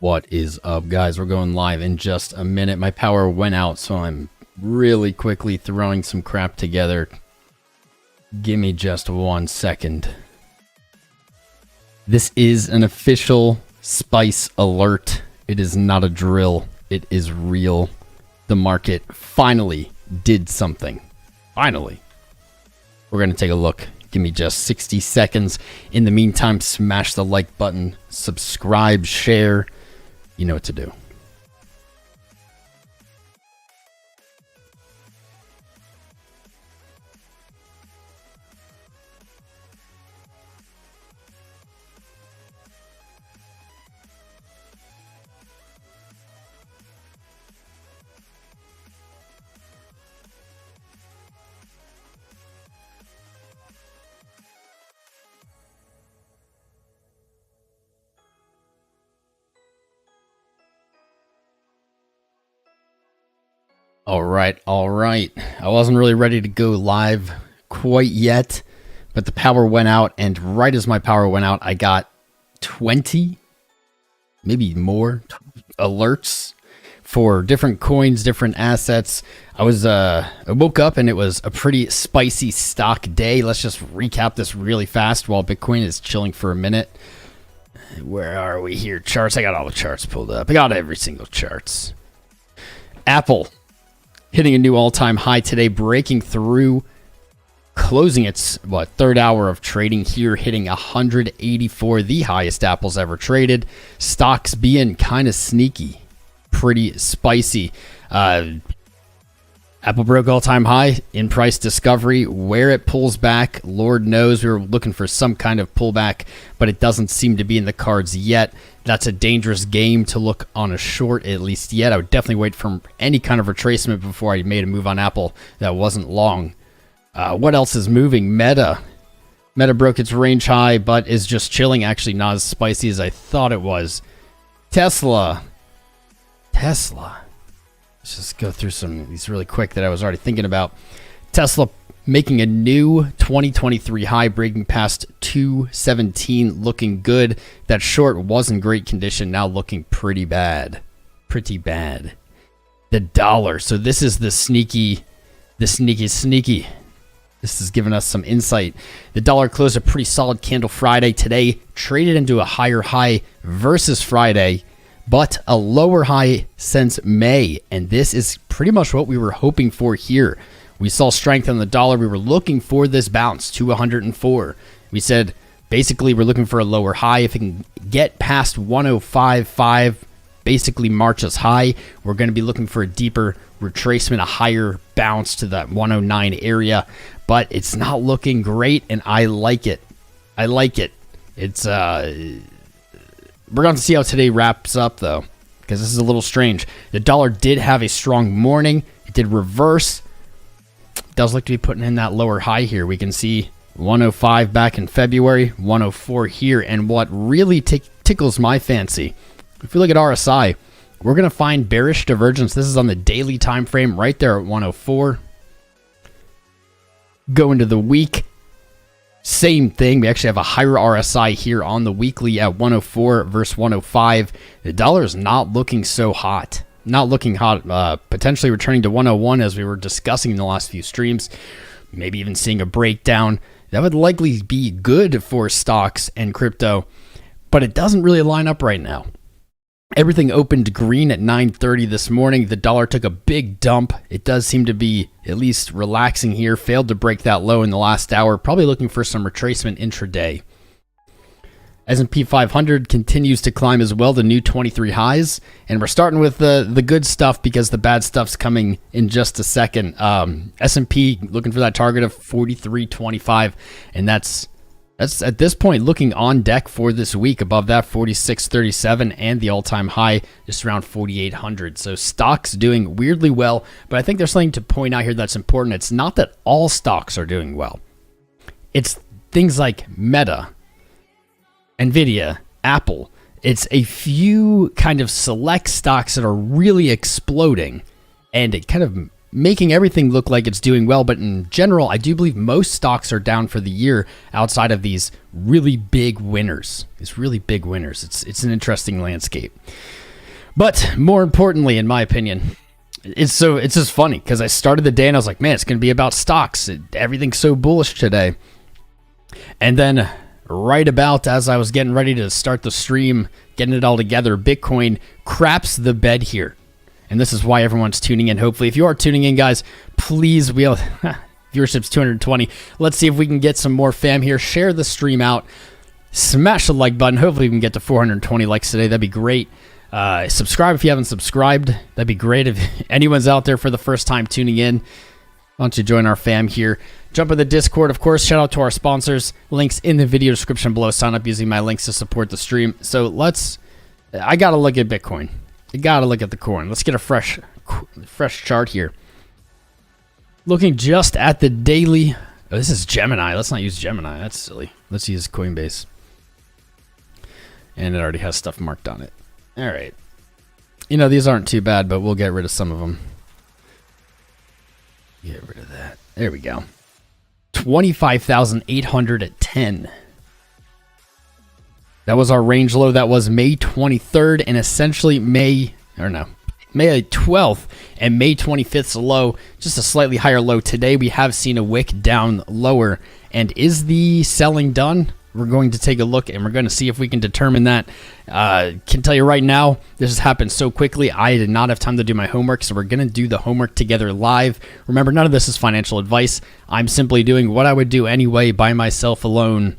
What is up, guys? We're going live in just a minute. My power went out, so I'm really quickly throwing some crap together. Give me just 1 second. This is an official spice alert. It is not a drill. It is real. The market finally did something. Finally. We're going to take a look. Give me just 60 seconds. In the meantime, smash the like button, subscribe, share. You know what to do. All right. I wasn't really ready to go live quite yet, but the power went out, and right as my power went out, I got 20, maybe more, alerts for different coins, different assets. I woke up and it was a pretty spicy stock day. Let's just recap this really fast while Bitcoin is chilling for a minute. Where are we here? Charts. I got all the charts pulled up. I got every single charts. Apple hitting a new all-time high today, breaking through, closing its third hour of trading here, hitting 184, the highest Apple's ever traded. Stocks being kind of sneaky, pretty spicy. Apple broke all-time high in price discovery. Where it pulls back, Lord knows. We were looking for some kind of pullback, but it doesn't seem to be in the cards yet. That's a dangerous game to look on a short, at least yet. I would definitely wait for any kind of retracement before I made a move on Apple that wasn't long. What else is moving? Meta broke its range high, but is just chilling. Actually, not as spicy as I thought it was. Tesla. Let's just go through some of these really quick that I was already thinking about. Tesla making a new 2023 high, breaking past 217, looking good. That short was in great condition, now looking pretty bad. The dollar. So this is the sneaky. This is giving us some insight. The dollar closed a pretty solid candle Friday. Today, traded into a higher high versus Friday, but a lower high since May. And this is pretty much what we were hoping for here. We saw strength on the dollar. We were looking for this bounce to 104. We said, basically, we're looking for a lower high. If it can get past 105.5, basically March us high, we're going to be looking for a deeper retracement, a higher bounce to that 109 area. But it's not looking great, and I like it. It's we're going to see how today wraps up, though, because this is a little strange. The dollar did have a strong morning. It did reverse. Does look to be putting in that lower high here. We can see 105 back in February, 104 here. And what really tickles my fancy, if we look at RSI, we're going to find bearish divergence. This is on the daily time frame right there at 104. Go into the week. Same thing. We actually have a higher RSI here on the weekly at 104 versus 105. The dollar is not looking so hot. Potentially returning to 101 as we were discussing in the last few streams. Maybe even seeing a breakdown. That would likely be good for stocks and crypto, but it doesn't really line up right now. Everything opened green at 9:30 this morning. The dollar took a big dump. It does seem to be at least relaxing here. Failed to break that low in the last hour. Probably looking for some retracement intraday. S&P 500 continues to climb as well, the new 23 highs. And we're starting with the good stuff because the bad stuff's coming in just a second. S&P looking for that target of 43.25. And that's at this point looking on deck for this week. Above that, 46.37 and the all-time high just around 4,800. So stocks doing weirdly well. But I think there's something to point out here that's important. It's not that all stocks are doing well. It's things like Meta, Nvidia, Apple. It's a few kind of select stocks that are really exploding, and it kind of making everything look like it's doing well. But in general, I do believe most stocks are down for the year outside of these really big winners. It's an interesting landscape. But more importantly, in my opinion, it's just funny because I started the day and I was like, man, it's going to be about stocks. Everything's so bullish today. And then right about as I was getting ready to start the stream, getting it all together, Bitcoin craps the bed here. And this is why everyone's tuning in. Hopefully, if you are tuning in, guys, please, viewership's 220. Let's see if we can get some more fam here. Share the stream out. Smash the like button. Hopefully, we can get to 420 likes today. That'd be great. Subscribe if you haven't subscribed. That'd be great. If anyone's out there for the first time tuning in, why don't you join our fam here? Jump in the Discord, of course. Shout out to our sponsors. Links in the video description below. Sign up using my links to support the stream. So I got to look at Bitcoin. You got to look at the coin. Let's get a fresh chart here. Looking just at the daily. Oh, this is Gemini. Let's not use Gemini. That's silly. Let's use Coinbase. And it already has stuff marked on it. All right. These aren't too bad, but we'll get rid of some of them. Get rid of that. There we go. 25,810. That was our range low. That was May 23rd and essentially May 12th and May 25th's low, just a slightly higher low. Today we have seen a wick down lower. And is the selling done? We're going to take a look and we're going to see if we can determine that. Can tell you right now, this has happened so quickly. I did not have time to do my homework, so we're going to do the homework together live. Remember, none of this is financial advice. I'm simply doing what I would do anyway by myself alone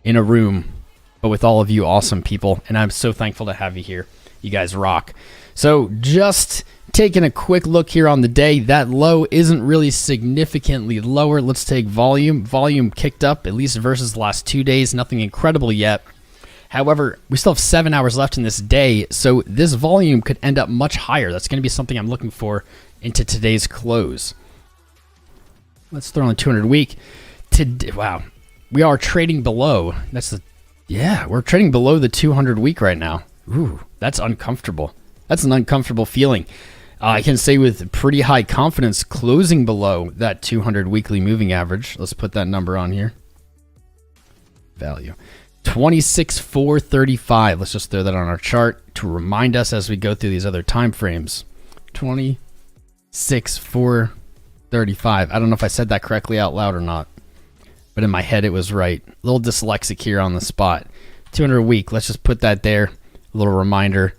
in a room, but with all of you awesome people, and I'm so thankful to have you here. You guys rock. So just taking a quick look here on the day, that low isn't really significantly lower. Let's take volume. Volume kicked up, at least versus the last 2 days. Nothing incredible yet. However, we still have 7 hours left in this day, so this volume could end up much higher. That's going to be something I'm looking for into today's close. Let's throw on the 200 week. Wow, we are trading below. We're trading below the 200 week right now. Ooh, that's uncomfortable. That's an uncomfortable feeling. I can say with pretty high confidence closing below that 200 weekly moving average. Let's put that number on here. Value. 26,435. Let's just throw that on our chart to remind us as we go through these other time frames. 26,435. I don't know if I said that correctly out loud or not, but in my head it was right. A little dyslexic here on the spot. 200 a week. Let's just put that there. A little reminder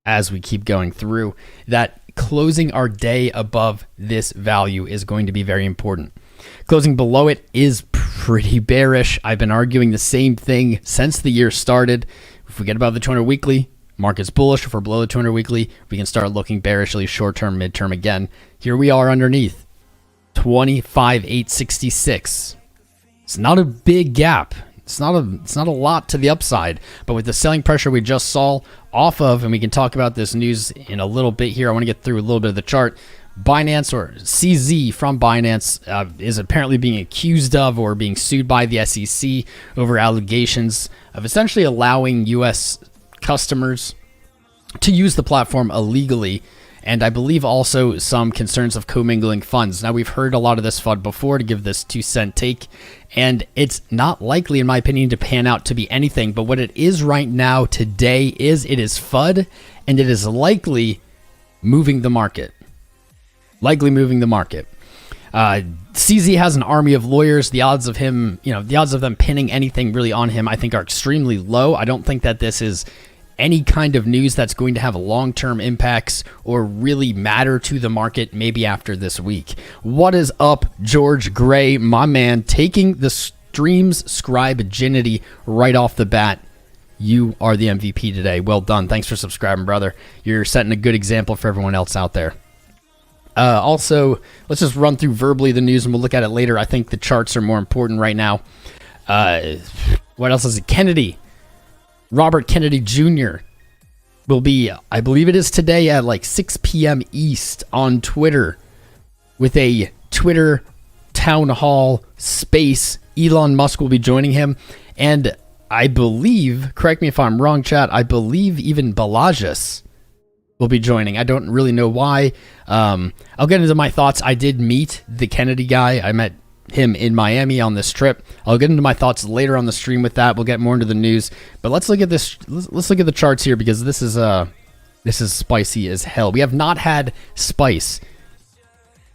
as we keep going through that closing our day above this value is going to be very important. Closing below it is pretty bearish. I've been arguing the same thing since the year started. If we get above the 200 weekly, market's bullish. If we're below the 200 weekly, we can start looking bearishly short-term, mid-term again. Here we are underneath 25,866. It's not a big gap. It's not a lot to the upside, but with the selling pressure we just saw off of, and we can talk about this news in a little bit here. I want to get through a little bit of the chart. Binance, or CZ from Binance, is apparently being accused of or being sued by the SEC over allegations of essentially allowing U.S. customers to use the platform illegally, and I believe also some concerns of commingling funds. Now, we've heard a lot of this FUD before, to give this 2-cent take, and it's not likely, in my opinion, to pan out to be anything, but what it is right now today is it is FUD, and it is likely moving the market. CZ has an army of lawyers. The odds of them pinning anything really on him, I think, are extremely low. I don't think that this is any kind of news that's going to have long-term impacts or really matter to the market maybe after this week. What is up, George Gray, my man, taking the stream's scribe-ginity right off the bat. You are the MVP today. Well done. Thanks for subscribing, brother. You're setting a good example for everyone else out there. Also, let's just run through verbally the news and we'll look at it later. I think the charts are more important right now. What else is it? Robert Kennedy Jr. will be, I believe it is today at like 6 p.m. East on Twitter with a Twitter town hall space. Elon Musk will be joining him. And I believe, correct me if I'm wrong, chat, I believe even Balajas will be joining. I don't really know why. I'll get into my thoughts. I did meet the Kennedy guy. I met him in Miami on this trip. I'll get into my thoughts later on the stream with that. We'll get more into the news. But let's look at this. Let's look at the charts here, because this is spicy as hell. We have not had spice.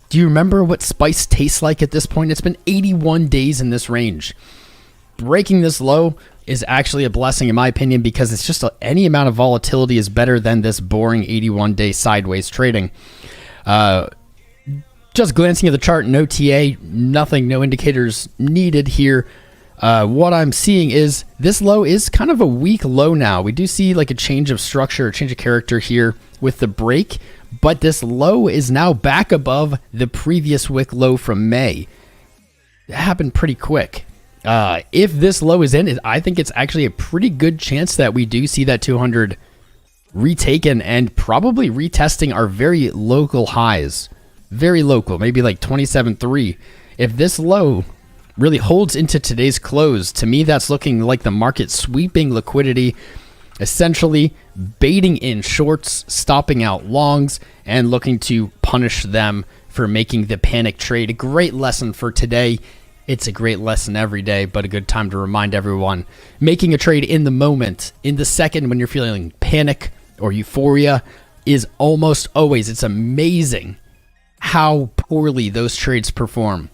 Do you remember what spice tastes like at this point? It's been 81 days in this range. Breaking this low is actually a blessing in my opinion, because it's just any amount of volatility is better than this boring 81-day sideways trading. Just glancing at the chart, no TA, nothing, no indicators needed here. What I'm seeing is this low is kind of a weak low now. We do see like a change of structure, a change of character here with the break, but this low is now back above the previous wick low from May. It happened pretty quick. If this low is in, I think it's actually a pretty good chance that we do see that 200 retaken and probably retesting our very local highs. Very local, maybe like 27.3. If this low really holds into today's close, to me that's looking like the market sweeping liquidity, essentially baiting in shorts, stopping out longs, and looking to punish them for making the panic trade. A great lesson for today. It's a great lesson every day, but a good time to remind everyone. Making a trade in the moment, in the second when you're feeling panic or euphoria, is almost always, it's amazing how poorly those trades perform.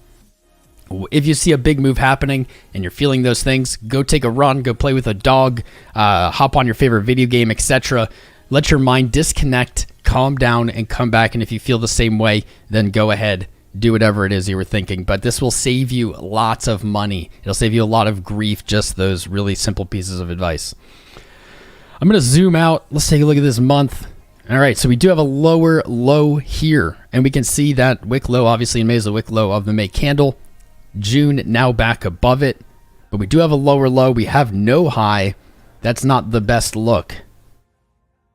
If you see a big move happening and you're feeling those things, go take a run, go play with a dog, hop on your favorite video game, etc. Let your mind disconnect, calm down, and come back. And if you feel the same way, then go ahead, do whatever it is you were thinking. But this will save you lots of money. It'll save you a lot of grief, just those really simple pieces of advice. I'm going to zoom out. Let's take a look at this month. All right, so we do have a lower low here, and we can see that wick low, obviously in May, is the wick low of the May candle. June now back above it, but we do have a lower low. We have no high. That's not the best look.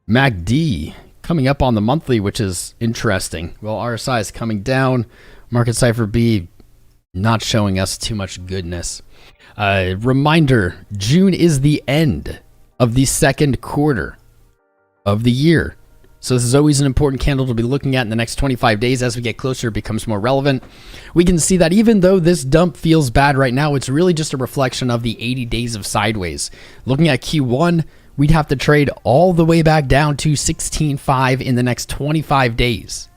MACD coming up on the monthly, which is interesting. Well, RSI is coming down. Marketcipher B not showing us too much goodness. Reminder, June is the end of the second quarter of the year. So this is always an important candle to be looking at in the next 25 days. As we get closer, it becomes more relevant. We can see that even though this dump feels bad right now, it's really just a reflection of the 80 days of sideways. Looking at Q1, we'd have to trade all the way back down to 16.5 in the next 25 days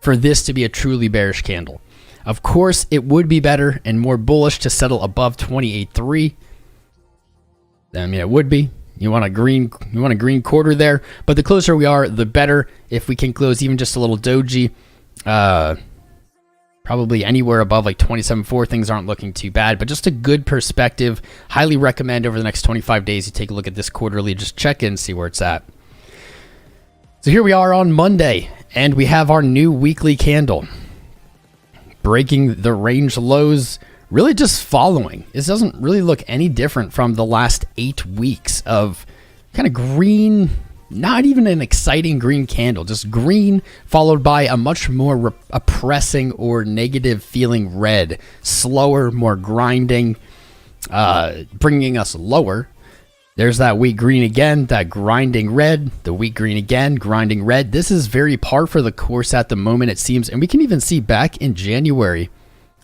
for this to be a truly bearish candle. Of course, it would be better and more bullish to settle above 28.3. I mean, it would be. You want a green quarter there, but the closer we are, the better. If we can close even just a little doji, probably anywhere above like 27.4, things aren't looking too bad, but just a good perspective. Highly recommend over the next 25 days you take a look at this quarterly, just check in, see where it's at. So here we are on Monday, and we have our new weekly candle breaking the range lows. Really just following. This doesn't really look any different from the last 8 weeks of kind of green, not even an exciting green candle, just green followed by a much more oppressing or negative feeling red, slower, more grinding, bringing us lower. There's that weak green again, that grinding red, the weak green again, grinding red. This is very par for the course at the moment, it seems, and we can even see back in January.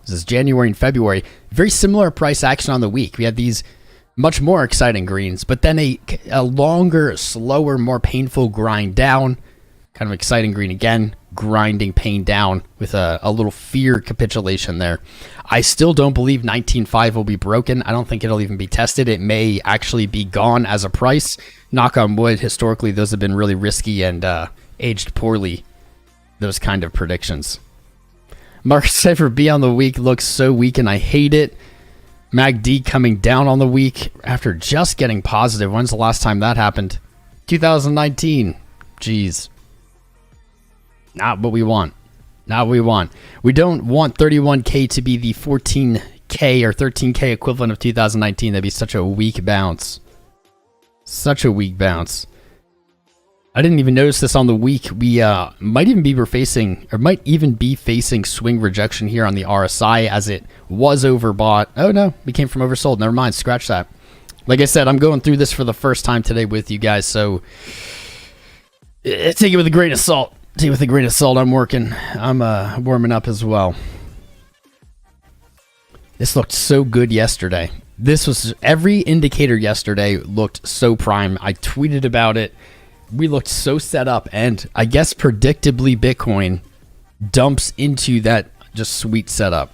This is January and February. Very similar price action on the week. We had these much more exciting greens, but then a longer, slower, more painful grind down. Kind of exciting green again, grinding pain down with a little fear capitulation there. I still don't believe 19.5 will be broken. I don't think it'll even be tested. It may actually be gone as a price. Knock on wood, historically, those have been really risky and aged poorly, those kind of predictions. Marketcipher B on the week looks so weak and I hate it. MACD coming down on the week after just getting positive. When's the last time that happened? 2019. Jeez. Not what we want. Not what we want. We don't want 31K to be the 14K or 13K equivalent of 2019. That'd be such a weak bounce. Such a weak bounce. I didn't even notice this on the week. We might even be facing swing rejection here on the RSI as it was overbought. Oh no, we came from oversold. Never mind, scratch that. Like I said, I'm going through this for the first time today with you guys, so Take it with a grain of salt. Take it with a grain of salt. I'm warming up as well. This looked so good yesterday. Every indicator yesterday looked so prime. I tweeted about it. We looked so set up, and I guess predictably Bitcoin dumps into that just sweet setup.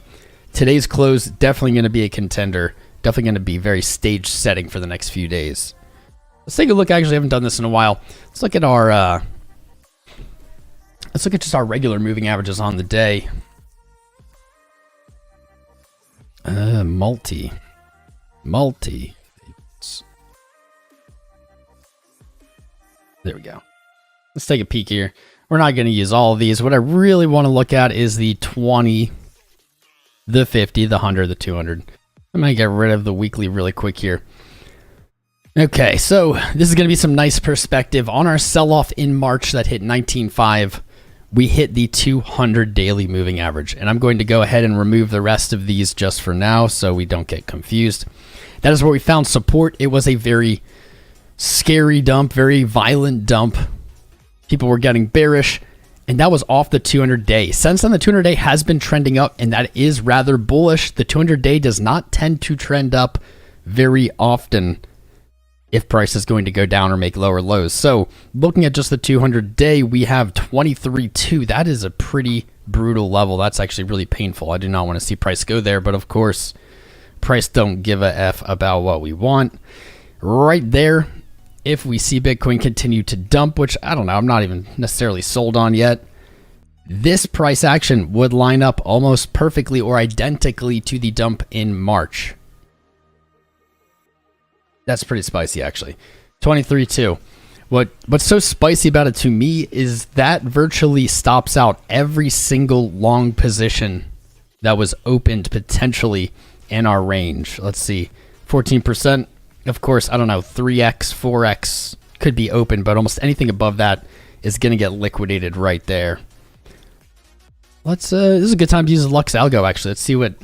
Today's close definitely going to be a contender. Definitely going to be very stage setting for the next few days. Let's take a look. Actually, I haven't done this in a while. Let's look at our let's look at just our regular moving averages on the day. Multi. There we go. Let's take a peek here. We're not going to use all of these. What I really want to look at is the 20, the 50, the 100, the 200. I'm going to get rid of the weekly really quick here. Okay, so this is going to be some nice perspective. On our sell-off in March that hit 19.5, we hit the 200 daily moving average. And I'm going to go ahead and remove the rest of these just for now so we don't get confused. That is where we found support. It was a very scary dump, very violent dump. People were getting bearish, and that was off the 200-day. Since then, the 200-day has been trending up, and that is rather bullish. The 200-day does not tend to trend up very often if price is going to go down or make lower lows. So looking at just the 200-day, we have 23.2. That is a pretty brutal level. That's actually really painful. I do not want to see price go there, but of course, price don't give a F about what we want. Right there, if we see Bitcoin continue to dump, which I don't know, I'm not even necessarily sold on yet, this price action would line up almost perfectly or identically to the dump in March. That's pretty spicy, actually. 23.2. What's so spicy about it to me is that virtually stops out every single long position that was opened potentially in our range. Let's see, 14%. Of course, I don't know, 3x, 4x could be open, but almost anything above that is going to get liquidated right there. This is a good time to use LuxAglo, actually. Let's see what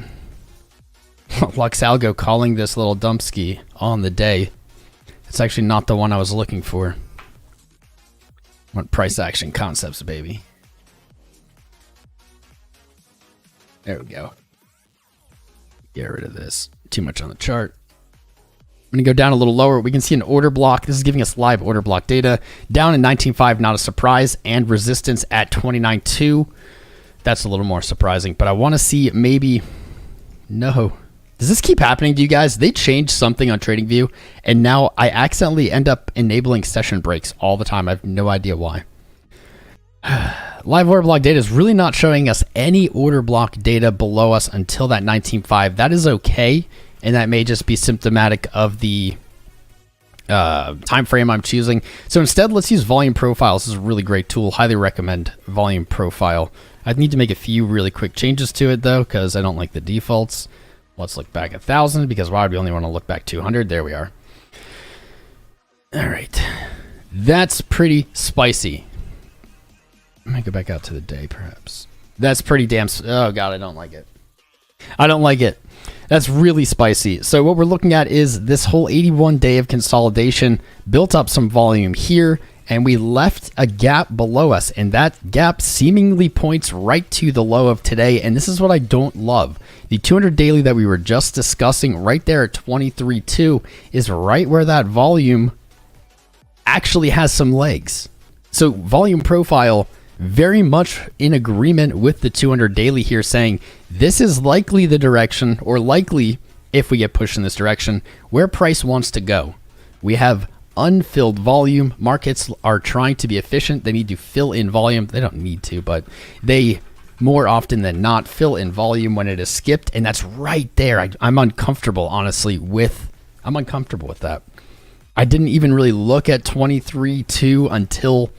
LuxAglo calling this little dump ski on the day. It's actually not the one I was looking for. I want price action concepts, baby. There we go. Get rid of this. Too much on the chart. I'm going to go down a little lower. We can see an order block. This is giving us live order block data. Down in 19.5, not a surprise. And resistance at 29.2. That's a little more surprising. But I want to see maybe... No. Does this keep happening to you guys? They changed something on TradingView, and now I accidentally end up enabling session breaks all the time. I have no idea why. Live order block data is really not showing us any order block data below us until that 19.5. That is okay. And that may just be symptomatic of the time frame I'm choosing. So instead, let's use volume profile. This is a really great tool. Highly recommend volume profile. I need to make a few really quick changes to it, though, because I don't like the defaults. Let's look back 1,000, because why would we only want to look back 200? There we are. All right. That's pretty spicy. I might go back out to the day, perhaps. That's pretty damn... Oh, God, I don't like it. I don't like it. That's really spicy. So what we're looking at is this whole 81 day of consolidation built up some volume here, and we left a gap below us, and that gap seemingly points right to the low of today. And this is what I don't love. The 200 daily that we were just discussing right there at 23.2 is right where that volume actually has some legs. So volume profile very much in agreement with the 200 daily here, saying this is likely the direction, or likely, if we get pushed in this direction, where price wants to go. We have unfilled volume. Markets are trying to be efficient. They need to fill in volume. They don't need to, but they more often than not fill in volume when it is skipped, and that's right there. I'm uncomfortable, honestly, I'm uncomfortable with that. I didn't even really look at 23.2 until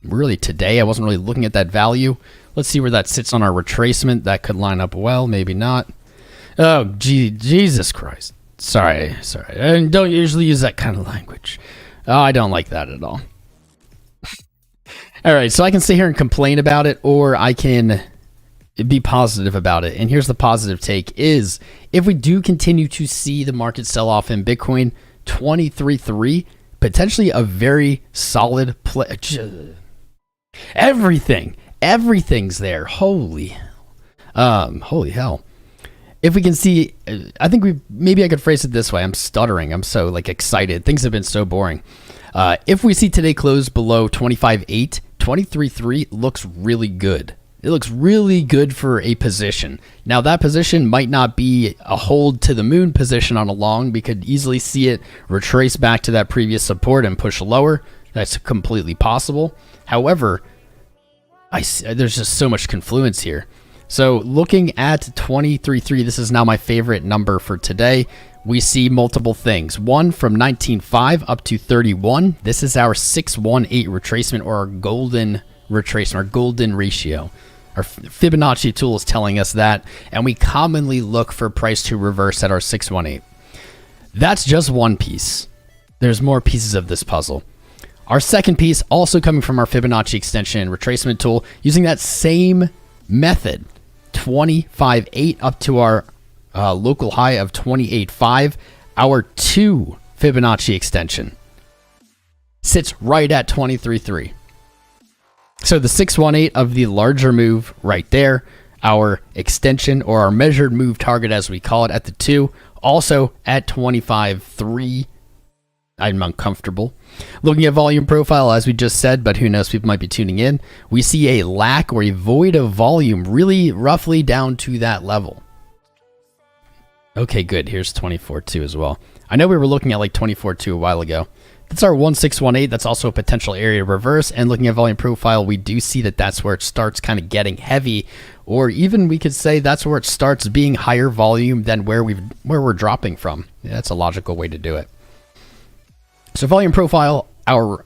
really today. I wasn't really looking at that value. Let's see where that sits on our retracement. That could line up well, maybe not. Oh, Jesus Christ. Sorry. I don't usually use that kind of language. Oh, I don't like that at all. All right, so I can sit here and complain about it, or I can be positive about it. And here's the positive take is, if we do continue to see the market sell off in Bitcoin, 23.3, potentially a very solid play. Everything's there. Holy hell. If we can see, I think maybe I could phrase it this way. I'm stuttering. I'm so like excited. Things have been so boring. If we see today close below 25.8, 23.3 looks really good. It looks really good for a position. Now that position might not be a hold to the moon position on a long. We could easily see it retrace back to that previous support and push lower. That's completely possible. However, there's just so much confluence here. So looking at 23.3, this is now my favorite number for today. We see multiple things. One from 19.5 up to 31. This is our 618 retracement, or our golden retracement, our golden ratio. Our Fibonacci tool is telling us that, and we commonly look for price to reverse at our 618. That's just one piece. There's more pieces of this puzzle. Our second piece, also coming from our Fibonacci extension and retracement tool, using that same method, 25.8 up to our local high of 28.5, our 2 Fibonacci extension sits right at 23.3. So the 618 of the larger move right there, our extension, or our measured move target as we call it, at the 2, also at 25.3. I'm uncomfortable. Looking at volume profile, as we just said, but who knows, people might be tuning in. We see a lack or a void of volume really roughly down to that level. Okay, good. Here's 24.2 as well. I know we were looking at like 24.2 a while ago. That's our 1618. That's also a potential area reverse. And looking at volume profile, we do see that that's where it starts kind of getting heavy, or even we could say that's where it starts being higher volume than where we're dropping from. Yeah, that's a logical way to do it. So volume profile, our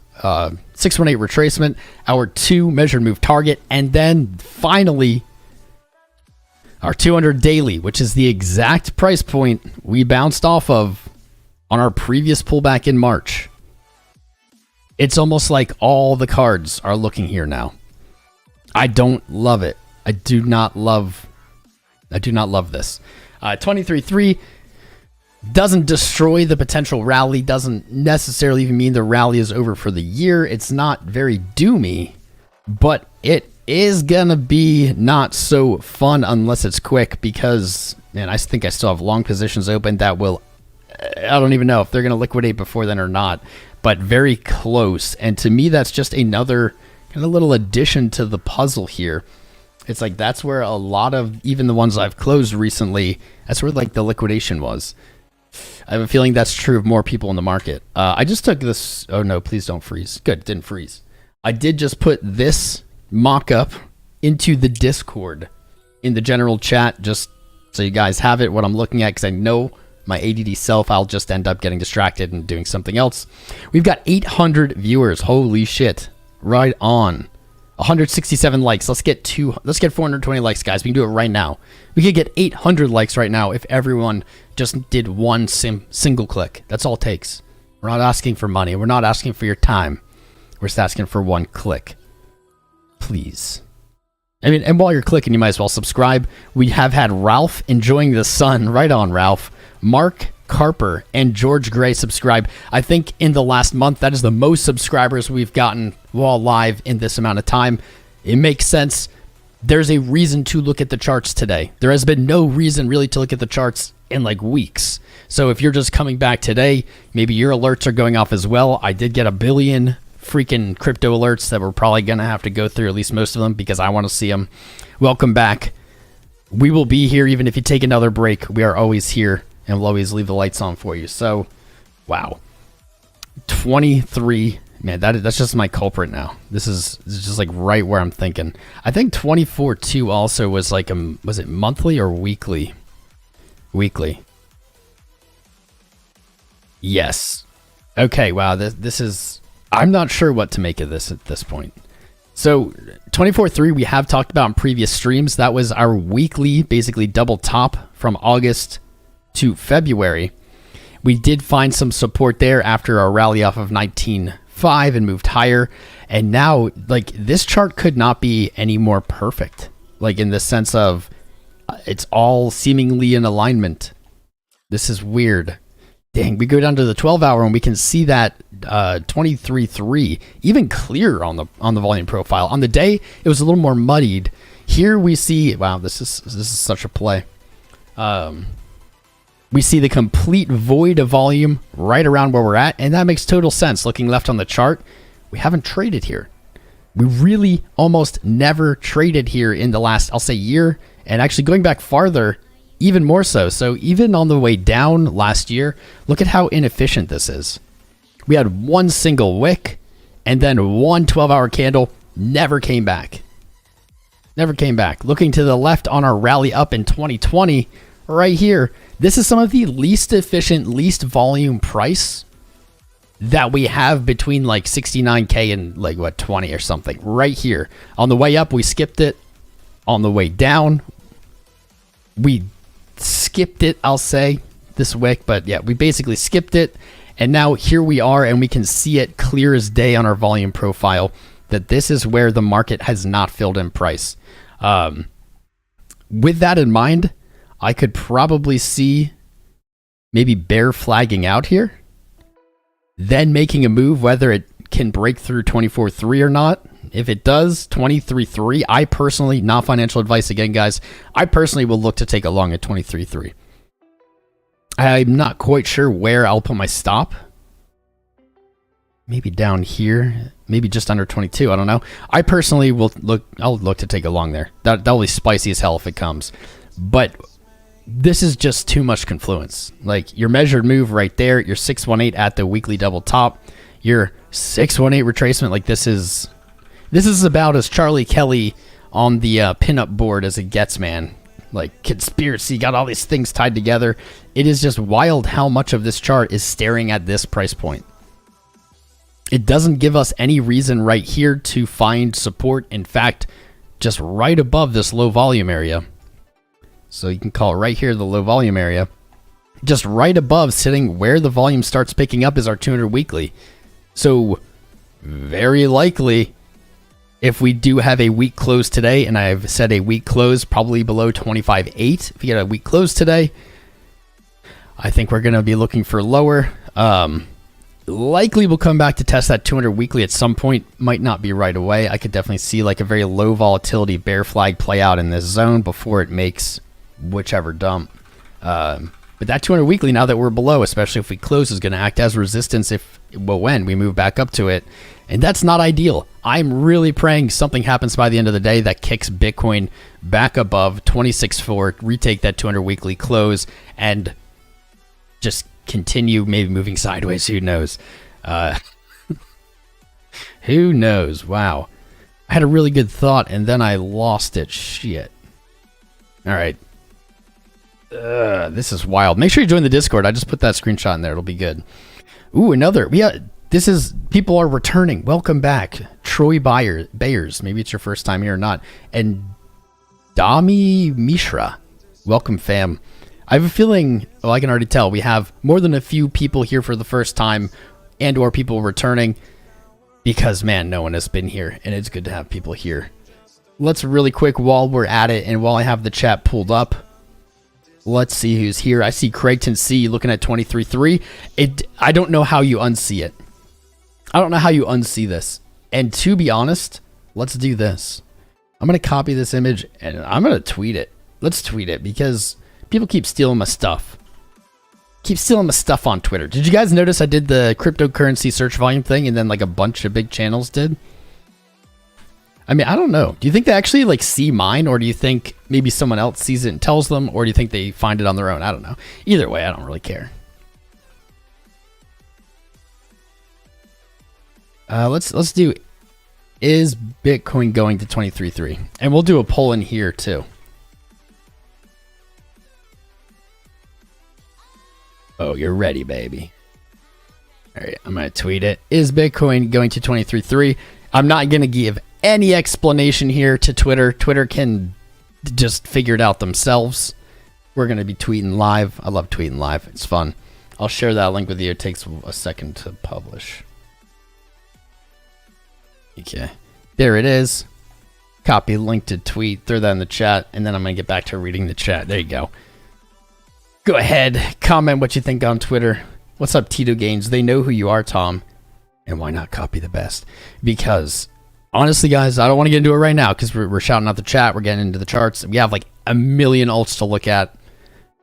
618 retracement, our 2 measured move target, and then finally our 200 daily, which is the exact price point we bounced off of on our previous pullback in March. It's almost like all the cards are looking here now. I don't love it. I do not love this. 23.3 doesn't destroy the potential rally, doesn't necessarily even mean the rally is over for the year. It's not very doomy, but it is gonna be not so fun unless it's quick, because, man, I think I still have long positions open that will, I don't even know if they're gonna liquidate before then or not, but very close. And to me, that's just another kind of little addition to the puzzle here. It's like that's where a lot of, even the ones I've closed recently, that's where like the liquidation was. I have a feeling that's true of more people in the market. I just took this. Oh no, please don't freeze. Good, it didn't freeze. I did just put this mock-up into the Discord in the general chat, just so you guys have it, what I'm looking at, because I know my ADD self, I'll just end up getting distracted and doing something else. We've got 800 viewers. Holy shit. Right on. 167 likes. Let's get 420 likes, guys. We can do it right now. We could get 800 likes right now if everyone just did one single click. That's all it takes. We're not asking for money. We're not asking for your time. We're just asking for one click. Please. I mean, and while you're clicking, you might as well subscribe. We have had Ralph enjoying the sun. Right on, Ralph. Mark Carper and George Gray subscribe. I think in the last month, that is the most subscribers we've gotten while live in this amount of time. It makes sense. There's a reason to look at the charts today. There has been no reason really to look at the charts in like weeks. So if you're just coming back today, maybe your alerts are going off as well. I did get 1 billion freaking crypto alerts that we're probably going to have to go through, at least most of them, because I want to see them. Welcome back. We will be here even if you take another break. We are always here, and we'll always leave the lights on for you. So, wow. 23, man, that's just my culprit now. This is just like right where I'm thinking. I think 24.2 also was like, was it monthly or weekly? Weekly. Yes. Okay, wow, this is, I'm not sure what to make of this at this point. So 24.3 we have talked about in previous streams. That was our weekly, basically double top from August to February. We did find some support there after our rally off of 19.5 and moved higher. And now, like, this chart could not be any more perfect. Like, in the sense of it's all seemingly in alignment. This is weird. Dang, we go down to the 12-hour and we can see that 23.3 even clearer on the volume profile. On the day, it was a little more muddied. Here we see, wow, this is such a play. We see the complete void of volume right around where we're at, and that makes total sense. Looking left on the chart, we haven't traded here. We really almost never traded here in the last, I'll say, year, and actually going back farther, even more so. So even on the way down last year, look at how inefficient this is. We had one single wick, and then one 12-hour candle, never came back. Never came back. Looking to the left on our rally up in 2020, right here, this is some of the least efficient, least volume price that we have between like 69K and like what, 20 or something. Right here. On the way up, we skipped it. On the way down, we skipped it, I'll say, this wick. But yeah, we basically skipped it. And now here we are, and we can see it clear as day on our volume profile that this is where the market has not filled in price. With that in mind, I could probably see maybe bear flagging out here, then making a move, whether it can break through 24.3 or not. If it does, 23.3, I personally, not financial advice again, guys, I personally will look to take a long at 23.3. I'm not quite sure where I'll put my stop. Maybe down here, maybe just under 22. I don't know. I personally will look. I'll look to take a long there. That'll be spicy as hell if it comes. But this is just too much confluence. Like your measured move right there, your 618 at the weekly double top, your 618 retracement. Like this is about as Charlie Kelly on the pinup board as it gets, man. Like conspiracy, got all these things tied together. It is just wild how much of this chart is staring at this price point. It doesn't give us any reason right here to find support. In fact, just right above this low volume area. So you can call it right here the low volume area. Just right above, sitting where the volume starts picking up, is our 200 weekly. So very likely, if we do have a weak close today, and I've said a weak close probably below 25.8, if you get a weak close today, I think we're going to be looking for lower. Likely we'll come back to test that 200 weekly at some point. Might not be right away. I could definitely see like a very low volatility bear flag play out in this zone before it makes whichever dump. But that 200 weekly, now that we're below, especially if we close, is going to act as resistance when we move back up to it. And that's not ideal. I'm really praying something happens by the end of the day that kicks Bitcoin back above 26.4, retake that 200 weekly close, and just continue maybe moving sideways. Who knows? Who knows? Wow. I had a really good thought and then I lost it. Shit. All right. This is wild. Make sure you join the Discord. I just put that screenshot in there. It'll be good. Ooh, another. This is, people are returning. Welcome back. Troy Bayers. Maybe it's your first time here or not. And Dami Mishra. Welcome, fam. I have a feeling, well, I can already tell, we have more than a few people here for the first time and or people returning because, man, no one has been here, and it's good to have people here. Let's really quick, while we're at it and while I have the chat pulled up, let's see who's here. I see Craigton C looking at 23.3. I don't know how you unsee it. I don't know how you unsee this. And to be honest, let's do this. I'm going to copy this image and I'm going to tweet it. Let's tweet it because people keep stealing my stuff. Keep stealing my stuff on Twitter. Did you guys notice I did the cryptocurrency search volume thing and then like a bunch of big channels did? I mean, I don't know. Do you think they actually like see mine, or do you think maybe someone else sees it and tells them, or do you think they find it on their own? I don't know. Either way, I don't really care. Let's do, is Bitcoin going to 23.3? And we'll do a poll in here too. Oh, you're ready, baby. All right, I'm going to tweet it. Is Bitcoin going to 23.3? I'm not going to give any explanation here to Twitter. Twitter can just figure it out themselves. We're going to be tweeting live. I love tweeting live. It's fun. I'll share that link with you. It takes a second to publish. Okay. There it is. Copy link to tweet. Throw that in the chat. And then I'm going to get back to reading the chat. There you go. Go ahead. Comment what you think on Twitter. What's up, Tito Gaines? They know who you are, Tom. And why not copy the best? Because honestly, guys, I don't want to get into it right now because we're shouting out the chat. We're getting into the charts. We have like a million alts to look at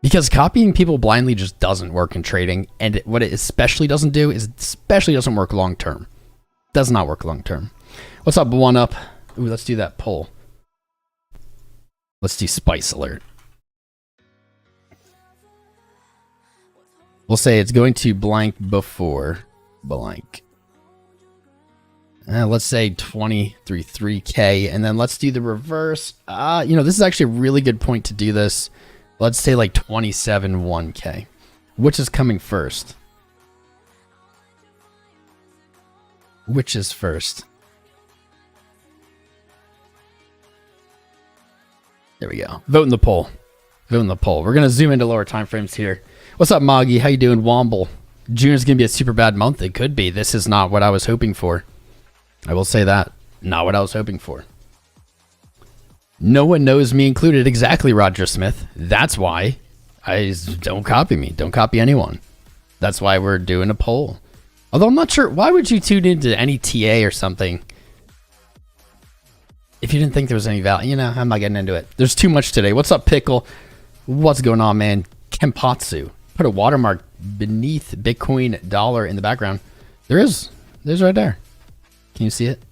because copying people blindly just doesn't work in trading. And what it especially doesn't do is it especially doesn't work long term. Does not work long term. What's up, One Up? Ooh, let's do that poll. Let's do Spice Alert. We'll say it's going to blank before blank. Let's say 23.3K, and then let's do the reverse. This is actually a really good point to do this. Let's say like 27.1K. Which is coming first? Which is first? There we go. Vote in the poll. Vote in the poll. We're going to zoom into lower time frames here. What's up, Moggy? How you doing, Womble? June is going to be a super bad month. It could be. This is not what I was hoping for. I will say that. Not what I was hoping for. No one knows, me included. Exactly, Roger Smith. That's why don't copy me. Don't copy anyone. That's why we're doing a poll. Although I'm not sure. Why would you tune into any TA or something if you didn't think there was any value? I'm not getting into it. There's too much today. What's up, Pickle? What's going on, man? Kempatsu. Put a watermark beneath Bitcoin dollar in the background. There's right there. Can you see it?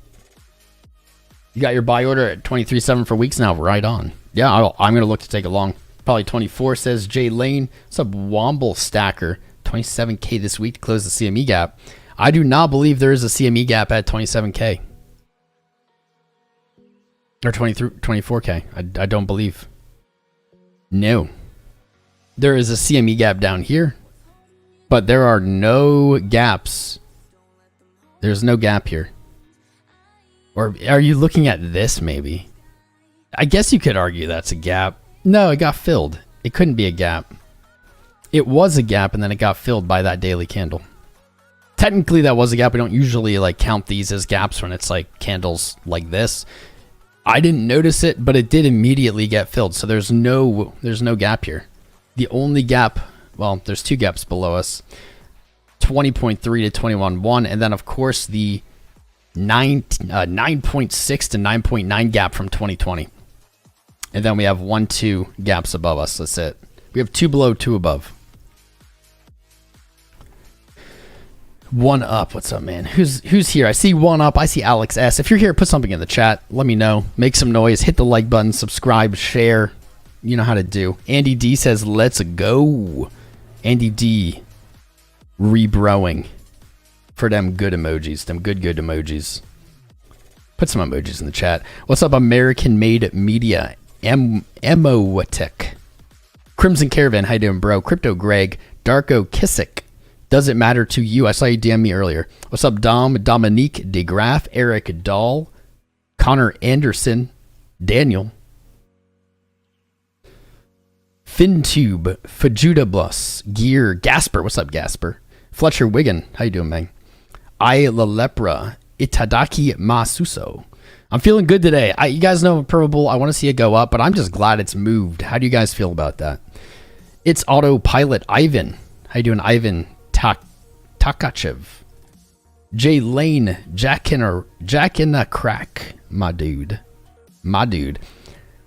You got your buy order at 23.7 for weeks now. Right on. Yeah, I'm going to look to take a long. Probably 24, says Jay Lane. What's up, Womble Stacker? 27K this week to close the CME gap. I do not believe there is a CME gap at 27K. Or 24K. I don't believe. No. There is a CME gap down here. But there are no gaps. There's no gap here. Or are you looking at this maybe? I guess you could argue that's a gap. No, it got filled. It couldn't be a gap. It was a gap and then it got filled by that daily candle. Technically that was a gap. We don't usually like count these as gaps when it's like candles like this. I didn't notice it, but it did immediately get filled. So there's no gap here. The only gap, well, there's two gaps below us. 20.3 to 21.1, and then of course the 9.6 to 9.9 gap from 2020. And then we have 2 gaps above us. That's it. We have 2 below, 2 above. One Up. What's up, man? Who's here? I see One Up. I see Alex S. If you're here, put something in the chat. Let me know. Make some noise. Hit the like button. Subscribe. Share. You know how to do. Andy D says, let's go. Andy D. Rebrowing. For them good emojis. Them good emojis. Put some emojis in the chat. What's up, American Made Media? Emotech. Crimson Caravan. How you doing, bro? Crypto Greg. Darko Kissick. Does it matter to you? I saw you DM me earlier. What's up, Dom? Dominique DeGraff. Eric Dahl. Connor Anderson. Daniel. FinTube. Fajuda Bluss. Gear. Gasper. What's up, Gasper? Fletcher Wigan. How you doing, man? I La Lepra. Itadaki Masuso. I'm feeling good today. You guys know Purple. I want to see it go up, but I'm just glad it's moved. How do you guys feel about that? It's Autopilot Ivan. How you doing, Ivan Takachev? Jay Lane. Jack in a crack. My dude.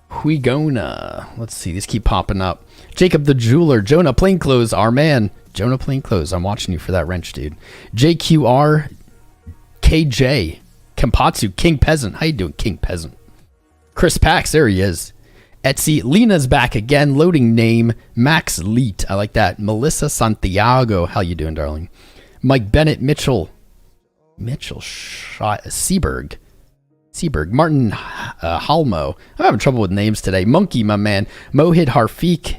Huigona. Let's see. These keep popping up. Jacob the Jeweler. Jonah Plainclothes. Our man. Jonah Plainclothes. I'm watching you for that wrench, dude. JQR. KJ. Kempatsu. King Peasant. How you doing, King Peasant? Chris Pax. There he is. Etsy. Lena's back again. Loading name. Max Leet. I like that. Melissa Santiago. How you doing, darling? Mike Bennett. Mitchell Seberg. Martin Halmo. I'm having trouble with names today. Monkey, my man. Mohid Harfik.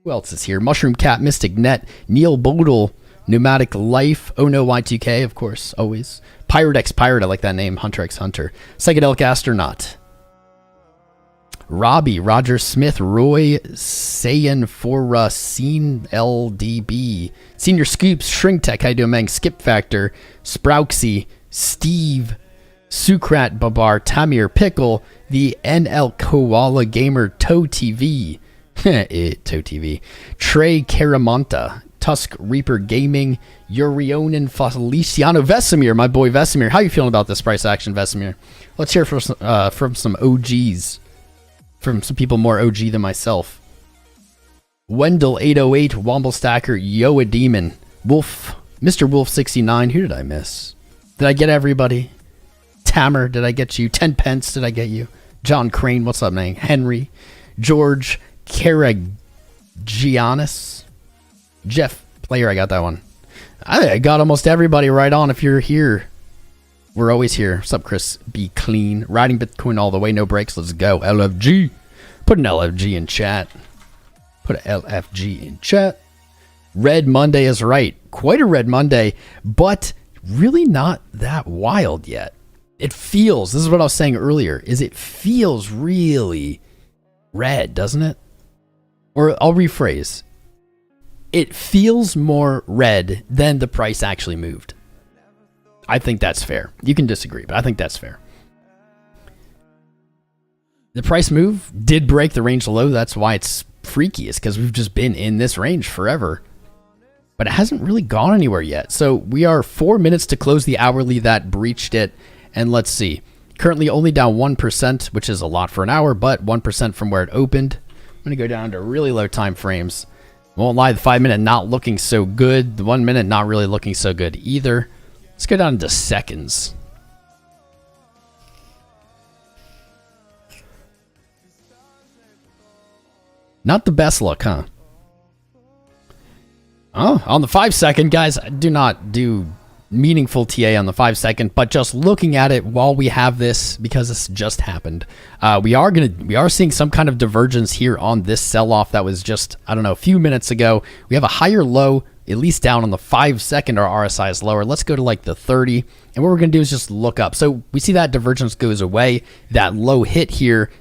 Who else is here? Mushroom Cat, Mystic Net, Neil Bodel, Pneumatic Life, Oh No Y2K, of course, always. Pirate X Pirate, I like that name. Hunter X Hunter. Psychedelic Astronaut. Robbie, Roger Smith, Roy, Sayan Fora, Scene LDB, Senior Scoops, Shrink Tech, how you doing, man? Skip Factor, Sprouksy, Steve, Sukrat Babar, Tamir Pickle, the NL Koala Gamer, Toe TV, Toe TV, Trey Caramonta, Tusk Reaper Gaming, Urionin Feliciano Vesemir, my boy Vesemir. How you feeling about this price action, Vesemir? Let's hear from some OGs, from some people more OG than myself. Wendell 808, Womble Stacker, Yoa Demon, Wolf, Mr. Wolf 69. Who did I miss? Did I get everybody? Tamer, did I get you? 10 pence, did I get you? John Crane, what's up, man? Henry, George Karagiannis, Jeff Player, I got that one. I got almost everybody right on. If you're here, we're always here. What's up, Chris? Be clean. Riding Bitcoin all the way, no breaks. Let's go. LFG. Put an LFG in chat. Put an LFG in chat. Red Monday is right. Quite a red Monday, but really not that wild yet. It feels, this is what I was saying earlier, is it feels really red, doesn't it? Or I'll rephrase. It feels more red than the price actually moved. I think that's fair. You can disagree, but I think that's fair. The price move did break the range low. That's why it's freakiest, because we've just been in this range forever. But it hasn't really gone anywhere yet. So we are 4 minutes to close the hourly that breached it. And let's see. Currently only down 1%, which is a lot for an hour, but 1% from where it opened. I'm going to go down to really low time frames. Won't lie, the 5 minute not looking so good. The 1 minute not really looking so good either. Let's go down to seconds. Not the best look, huh? Oh, on the 5 second, guys, do not do meaningful TA on the 5 second, but just looking at it while we have this, because this just happened, we are seeing some kind of divergence here on this sell-off that was just, I don't know, a few minutes ago. We have a higher low, at least down on the 5 second. Our RSI is lower. Let's go to like the 30, and what we're gonna do is just look up. So we see that divergence goes away, that low hit here,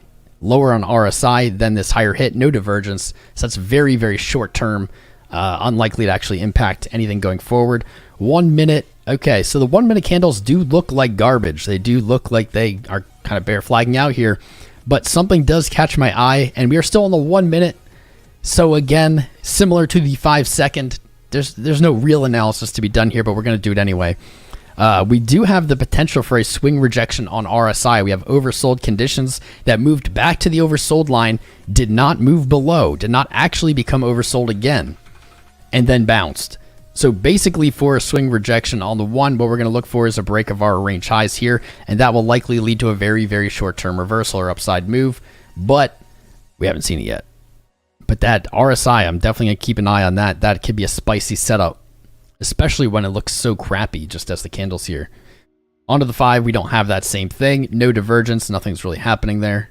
lower on RSI, then this higher hit, no divergence. So that's very, very short term, unlikely to actually impact anything going forward. 1 minute. Okay, so the 1 minute candles do look like garbage. They do look like they are kind of bear flagging out here, but something does catch my eye, and we are still on the 1 minute. So again, similar to the 5 second, there's no real analysis to be done here, but we're going to do it anyway. We do have the potential for a swing rejection on RSI. We have oversold conditions that moved back to the oversold line, did not move below, did not actually become oversold again, and then bounced. So basically for a swing rejection on the 1, what we're going to look for is a break of our range highs here, and that will likely lead to a very, very short-term reversal or upside move, but we haven't seen it yet. But that RSI, I'm definitely going to keep an eye on that. That could be a spicy setup, especially when it looks so crappy just as the candles here. Onto the 5, we don't have that same thing. No divergence, nothing's really happening there.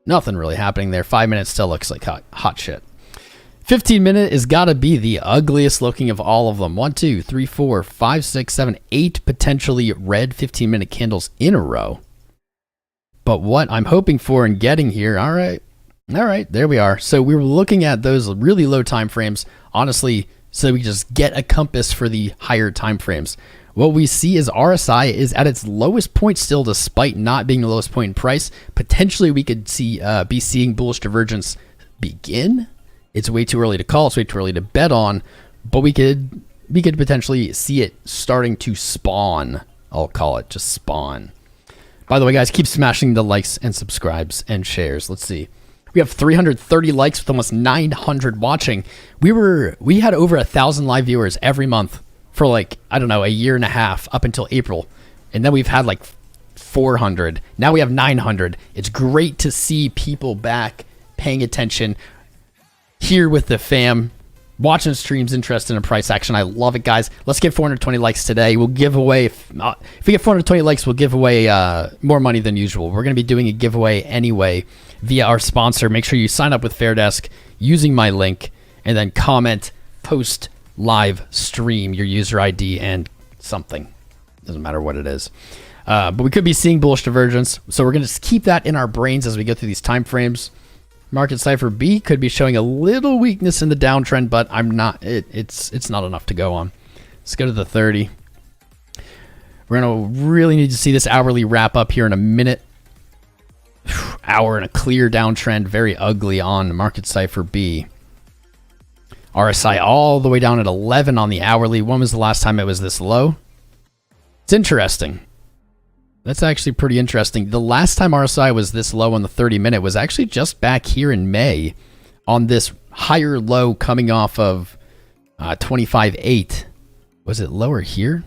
Nothing really happening there. 5 minutes still looks like hot shit. 15 minute has got to be the ugliest looking of all of them. 1, 2, 3, 4, 5, 6, 7, 8 potentially red 15 minute candles in a row. But what I'm hoping for and getting here, all right, there we are. So we were looking at those really low time frames, honestly, so we just get a compass for the higher time frames. What we see is RSI is at its lowest point still, despite not being the lowest point in price. Potentially we could be seeing bullish divergence begin. It's way too early to call. It's way too early to bet on, but we could potentially see it starting to spawn. I'll call it just spawn. By the way, guys, keep smashing the likes and subscribes and shares. Let's see. We have 330 likes with almost 900 watching. We had over 1,000 live viewers every month for like, I don't know, a year and a half up until April. And then we've had like 400. Now we have 900. It's great to see people back paying attention here with the fam, watching streams, interested in price action. I love it, guys. Let's get 420 likes today. We'll give away, if we get 420 likes, we'll give away more money than usual. We're going to be doing a giveaway anyway via our sponsor. Make sure you sign up with Fairdesk using my link, and then comment, post, live stream your user ID and something. Doesn't matter what it is. But we could be seeing bullish divergence, so we're going to keep that in our brains as we go through these time frames. Marketcipher B could be showing a little weakness in the downtrend, but it's not enough to go on. Let's go to the 30. We're going to really need to see this hourly wrap up here in a minute. Hour in a clear downtrend, very ugly on Marketcipher B. RSI all the way down at 11 on the hourly. When was the last time it was this low? It's interesting. That's actually pretty interesting. The last time RSI was this low on the 30-minute was actually just back here in May on this higher low coming off of 25.8. Was it lower here?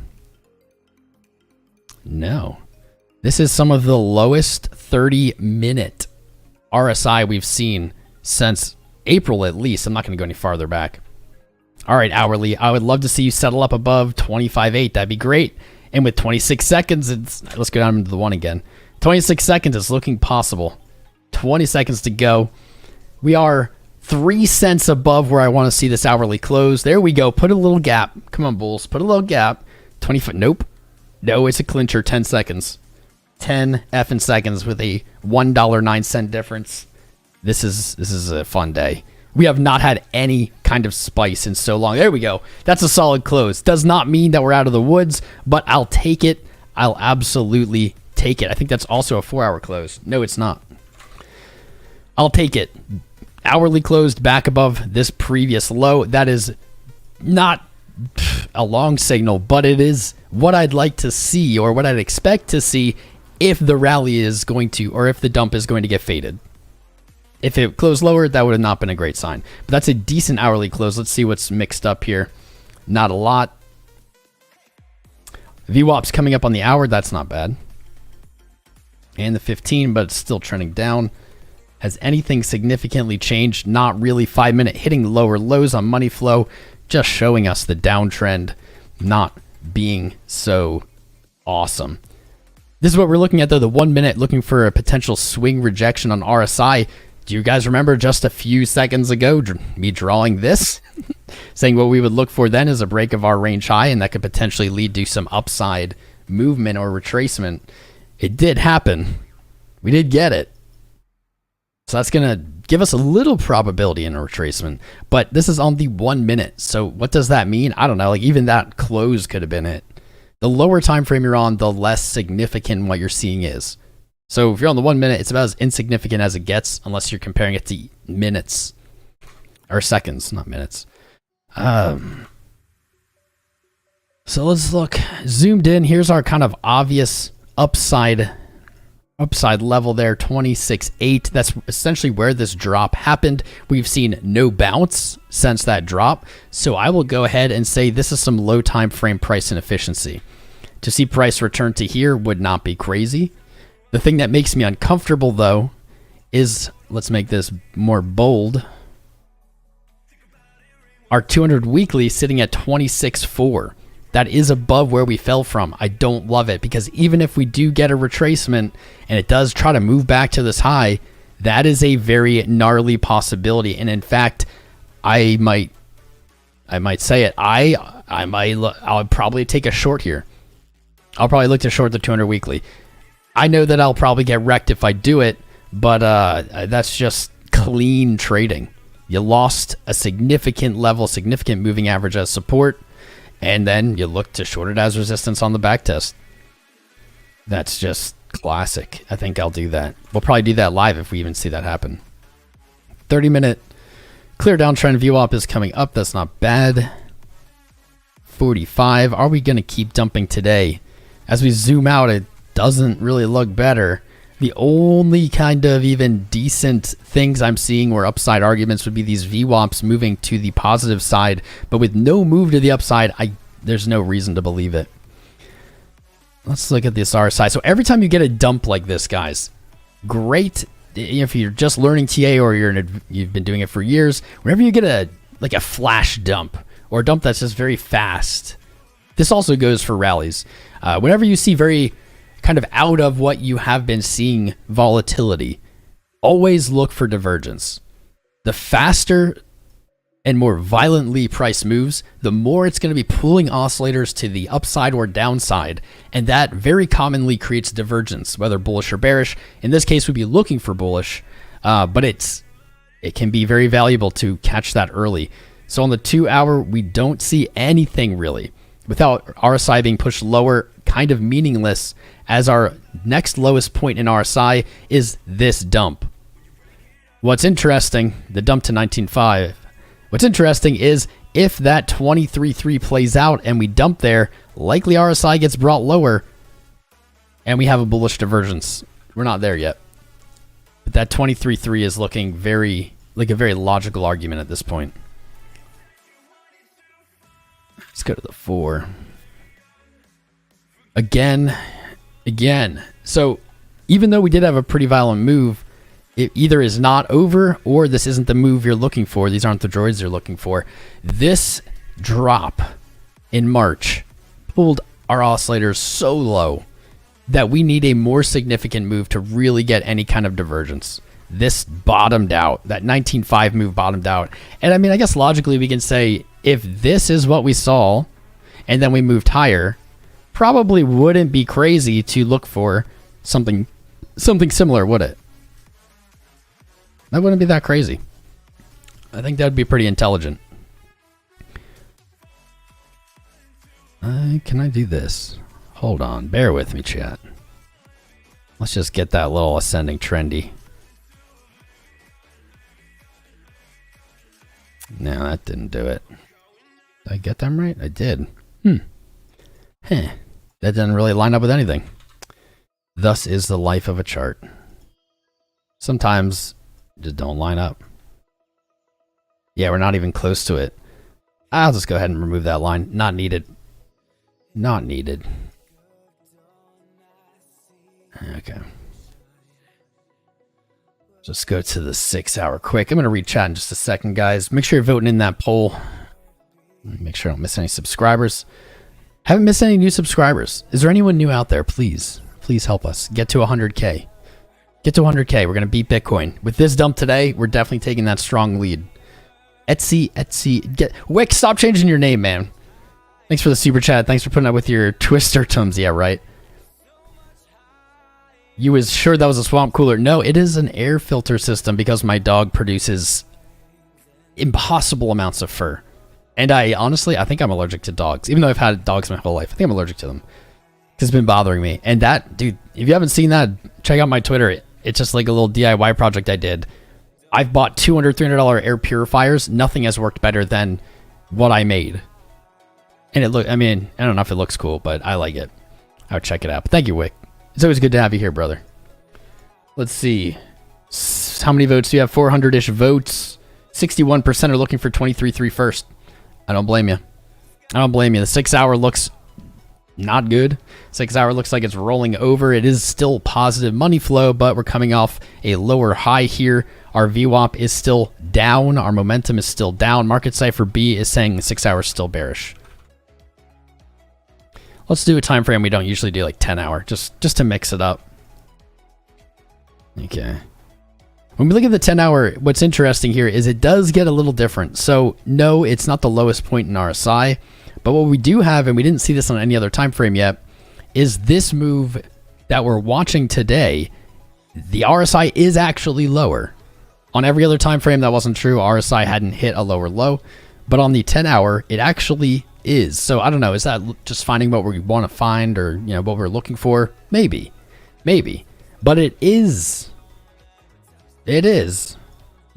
No. This is some of the lowest 30-minute RSI we've seen since April at least. I'm not going to go any farther back. All right, hourly. I would love to see you settle up above 25.8. That'd be great. And with 26 seconds, let's go down into the one again. 26 seconds is looking possible. 20 seconds to go. We are 3 cents above where I want to see this hourly close. There we go. Put a little gap. Come on, bulls. Put a little gap. 20 foot. Nope. No, it's a clincher. 10 seconds. 10 effing seconds with a $1.09 difference. This is a fun day. We have not had any kind of spice in so long. There we go. That's a solid close. Does not mean that we're out of the woods, but I'll take it. I'll absolutely take it. I think that's also a 4-hour close. No, it's not. I'll take it. Hourly closed back above this previous low. That is not a long signal, but it is what I'd like to see, or what I'd expect to see if the rally is going to, or if the dump is going to get faded. If it closed lower, that would have not been a great sign. But that's a decent hourly close. Let's see what's mixed up here. Not a lot. VWAP's coming up on the hour. That's not bad. And the 15, but it's still trending down. Has anything significantly changed? Not really. 5-minute hitting lower lows on money flow. Just showing us the downtrend not being so awesome. This is what we're looking at, though. The 1 minute, looking for a potential swing rejection on RSI. Do you guys remember just a few seconds ago me drawing this? Saying what we would look for then is a break of our range high, and that could potentially lead to some upside movement or retracement. It did happen. We did get it. So that's going to give us a little probability in a retracement. But this is on the 1 minute. So what does that mean? I don't know. Like, even that close could have been it. The lower time frame you're on, the less significant what you're seeing is. So if you're on the 1 minute, it's about as insignificant as it gets, unless you're comparing it to minutes or seconds, not minutes. So let's look zoomed in. Here's our kind of obvious upside level there, 26.8. That's essentially where this drop happened. We've seen no bounce since that drop. So I will go ahead and say this is some low time frame price inefficiency. To see price return to here would not be crazy. The thing that makes me uncomfortable, though, is, let's make this more bold, our 200 weekly sitting at 26.4. That is above where we fell from. I don't love it, because even if we do get a retracement and it does try to move back to this high, that is a very gnarly possibility. And in fact, I might say it. I'll probably take a short here. I'll probably look to short the 200 weekly. I know that I'll probably get wrecked if I do it, but that's just clean trading. You lost a significant level, significant moving average as support, and then you look to short it as resistance on the back test. That's just classic. I think I'll do that. We'll probably do that live if we even see that happen. 30-minute clear downtrend VWAP is coming up. That's not bad. 45. Are we going to keep dumping today? As we zoom out, it doesn't really look better. The only kind of even decent things I'm seeing where upside arguments would be these VWAPs moving to the positive side, but with no move to the upside, there's no reason to believe it. Let's look at this RSI. So every time you get a dump like this, guys, great. If you're just learning TA or you've been doing it for years, whenever you get a flash dump or a dump that's just very fast, this also goes for rallies. Whenever you see very kind of out of what you have been seeing volatility, always look for divergence. The faster and more violently price moves, the more it's going to be pulling oscillators to the upside or downside, and that very commonly creates divergence, whether bullish or bearish. In this case, we'd be looking for bullish, but it can be very valuable to catch that early. So on the 2 hour, we don't see anything really. Without RSI being pushed lower, kind of meaningless, as our next lowest point in RSI is this dump. What's interesting, the dump to 19.5, What's interesting is if that 23.3 plays out and we dump there, likely RSI gets brought lower and we have a bullish divergence. We're not there yet. But that 23.3 is looking very like a very logical argument at this point. Let's go to the 4. Again. So even though we did have a pretty violent move, it either is not over or this isn't the move you're looking for. These aren't the droids you're looking for. This drop in March pulled our oscillators so low that we need a more significant move to really get any kind of divergence. This bottomed out. That 19.5 move bottomed out. And I mean, I guess logically we can say if this is what we saw and then we moved higher, probably wouldn't be crazy to look for something similar, would it? That wouldn't be that crazy. I think that'd be pretty intelligent. Can I do this? Hold on. Bear with me, chat. Let's just get that little ascending trendy. No, that didn't do it. Did I get them right? I did. That didn't really line up with anything. Thus is the life of a chart. Sometimes just don't line up. Yeah, we're not even close to it. I'll just go ahead and remove that line. Not needed. Not needed. Okay. Just go to the 6 hour quick. I'm going to read chat in just a second, guys. Make sure you're voting in that poll. Make sure I don't miss any subscribers. Haven't missed any new subscribers. Is there anyone new out there? Please help us. Get to 100K. Get to 100K. We're going to beat Bitcoin. With this dump today, we're definitely taking that strong lead. Etsy. Wick, stop changing your name, man. Thanks for the super chat. Thanks for putting up with your twister tums. Yeah, right. You was sure that was a swamp cooler? No, it is an air filter system because my dog produces impossible amounts of fur. And I think I'm allergic to dogs. Even though I've had dogs my whole life, I think I'm allergic to them. It's been bothering me. And that, dude, if you haven't seen that, check out my Twitter. It's just like a little DIY project I did. I've bought $200, $300 air purifiers. Nothing has worked better than what I made. And I don't know if it looks cool, but I like it. I would check it out. But thank you, Wick. It's always good to have you here, brother. Let's see. How many votes do you have? 400-ish votes. 61% are looking for 23.3 first. I don't blame you. The 6 hour looks not good. 6 hour looks like it's rolling over. It is still positive money flow, but we're coming off a lower high here. Our VWAP is still down. Our momentum is still down. Marketcipher B is saying the 6 hour is still bearish. Let's do a time frame we don't usually do, like 10 hour, just to mix it up. Okay. When we look at the 10 hour, what's interesting here is it does get a little different. So no, it's not the lowest point in RSI, but what we do have, and we didn't see this on any other time frame yet, is this move that we're watching today. The RSI is actually lower. On every other time frame that wasn't true. RSI hadn't hit a lower low, but on the 10 hour, it actually is. So I don't know, is that just finding what we want to find, or what we're looking for? Maybe, but it is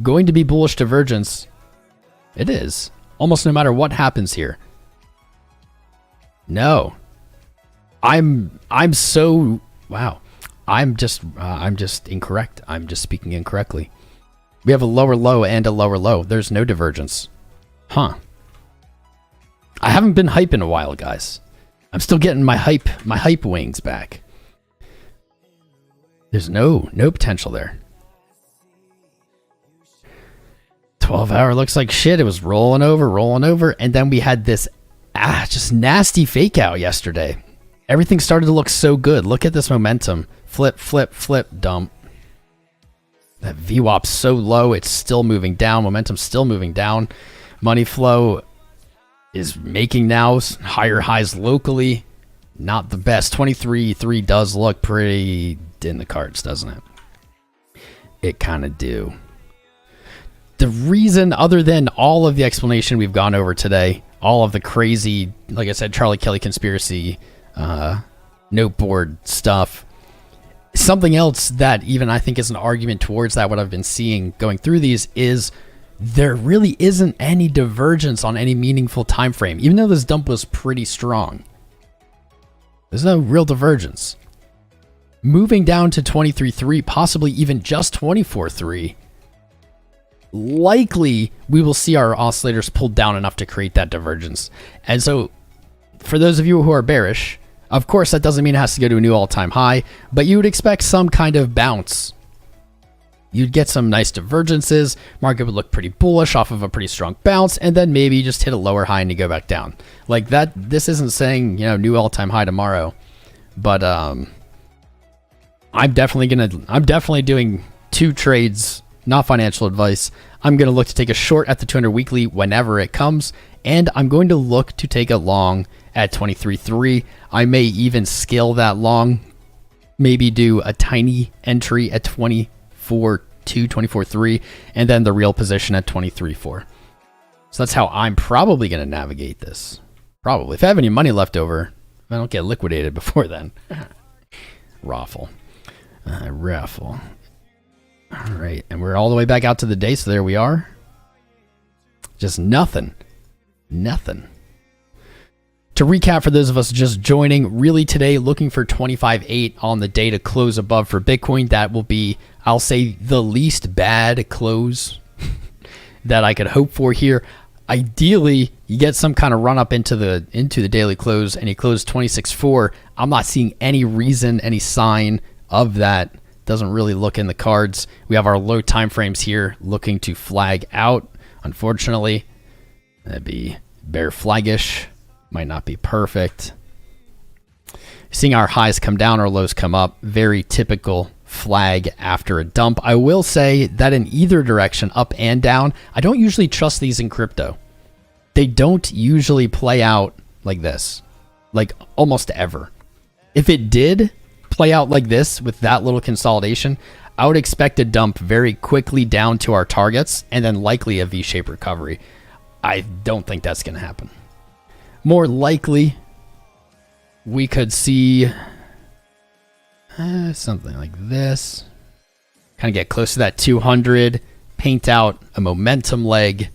going to be bullish divergence. It is almost no matter what happens here. No, I'm just incorrect. I'm just speaking incorrectly. We have a lower low and a lower low. There's no divergence. Huh. I haven't been hype in a while, guys. I'm still getting my hype wings back. There's no potential there. 12 hour looks like shit. It was rolling over, and then we had this just nasty fake out yesterday. Everything started to look so good. Look at this momentum. Flip, dump. That VWAP's so low, it's still moving down. Momentum's still moving down. Money flow is making now higher highs locally. Not the best. 23.3 does look pretty in the cards, doesn't it? It kind of do. The reason, other than all of the explanation we've gone over today, all of the crazy, like I said, Charlie Kelly conspiracy, noteboard stuff, something else that even I think is an argument towards that, what I've been seeing going through these, is there really isn't any divergence on any meaningful time frame, even though this dump was pretty strong. There's no real divergence. Moving down to 23.3, possibly even just 24.3, likely we will see our oscillators pulled down enough to create that divergence. And so for those of you who are bearish, of course that doesn't mean it has to go to a new all-time high, but you would expect some kind of bounce. You'd get some nice divergences, market would look pretty bullish off of a pretty strong bounce, and then maybe just hit a lower high and you go back down. Like that, this isn't saying, you know, new all-time high tomorrow, but I'm definitely doing 2 trades, not financial advice. I'm going to look to take a short at the 200 weekly whenever it comes, and I'm going to look to take a long at 23.3. I may even scale that long, maybe do a tiny entry at 24.2, 24.3, and then the real position at 23.4. So that's how I'm probably going to navigate this. Probably. If I have any money left over, if I don't get liquidated before then. Raffle. Raffle. All right, and we're all the way back out to the day, so there we are. Just nothing. Nothing. To recap, for those of us just joining, really today looking for 25.8 on the day to close above for Bitcoin. That will be, I'll say, the least bad close that I could hope for here. Ideally, you get some kind of run up into the daily close and you close 26.4. I'm not seeing any reason, any sign of that. Doesn't really look in the cards. We have our low time frames here looking to flag out. Unfortunately, that'd be bear flaggish. Might not be perfect. Seeing our highs come down, our lows come up. Very typical flag after a dump. I will say that in either direction, up and down, I don't usually trust these in crypto. They don't usually play out like this, like almost ever. If it did play out like this with that little consolidation, I would expect a dump very quickly down to our targets and then likely a V-shaped recovery. I don't think that's going to happen. More likely, we could see something like this. Kind of get close to that 200, paint out a momentum leg,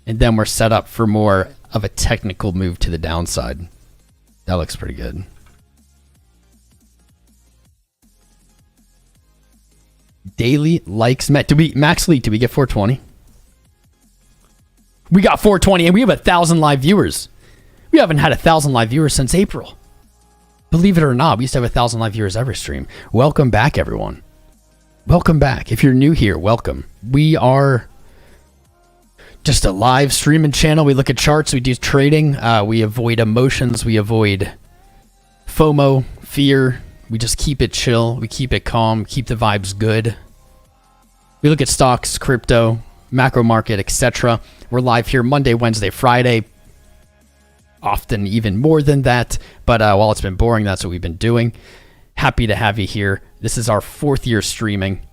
and then we're set up for more of a technical move to the downside. That looks pretty good. Daily likes met. Did we max leak? Did we get 420? We got 420, and we have 1,000 live viewers. We haven't had 1,000 live viewers since April. Believe it or not, we used to have 1,000 live viewers every stream. Welcome back, everyone. Welcome back. If you're new here, welcome. We are just a live streaming channel. We look at charts. We do trading. We avoid emotions. We avoid FOMO, fear. We just keep it chill. We keep it calm. Keep the vibes good. We look at stocks, crypto, macro market, etc. We're live here Monday, Wednesday, Friday. Often even more than that. But while it's been boring, that's what we've been doing. Happy to have you here. This is our 4th year streaming.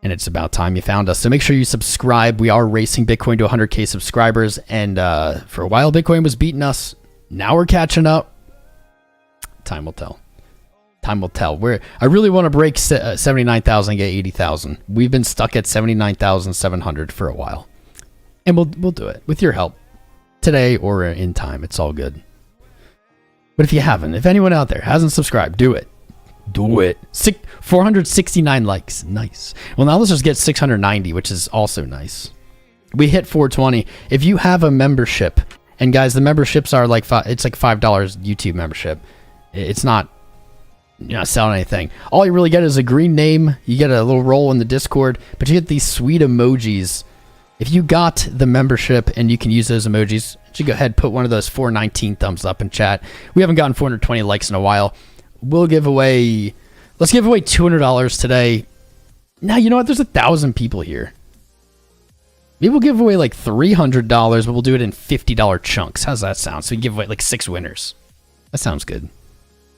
And it's about time you found us. So make sure you subscribe. We are racing Bitcoin to 100K subscribers. And for a while, Bitcoin was beating us. Now we're catching up. Time will tell. Time will tell. I really want to break 79,000 and get 80,000. We've been stuck at 79,700 for a while. And we'll do it with your help. Today or in time. It's all good. But if you haven't, if anyone out there hasn't subscribed, do it. Do it. 469 likes. Nice. Well, now let's just get 690, which is also nice. We hit 420. If you have a membership, and guys, the memberships are like it's like $5 YouTube membership. It's not, you're not selling anything. All you really get is a green name. You get a little role in the Discord, but you get these sweet emojis. If you got the membership and you can use those emojis, you should go ahead and put one of those 419 thumbs up in chat. We haven't gotten 420 likes in a while. We'll give away, let's give away $200 today. Now, you know what? There's 1,000 people here. Maybe we'll give away like $300, but we'll do it in $50 chunks. How's that sound? So we give away like 6 winners. That sounds good.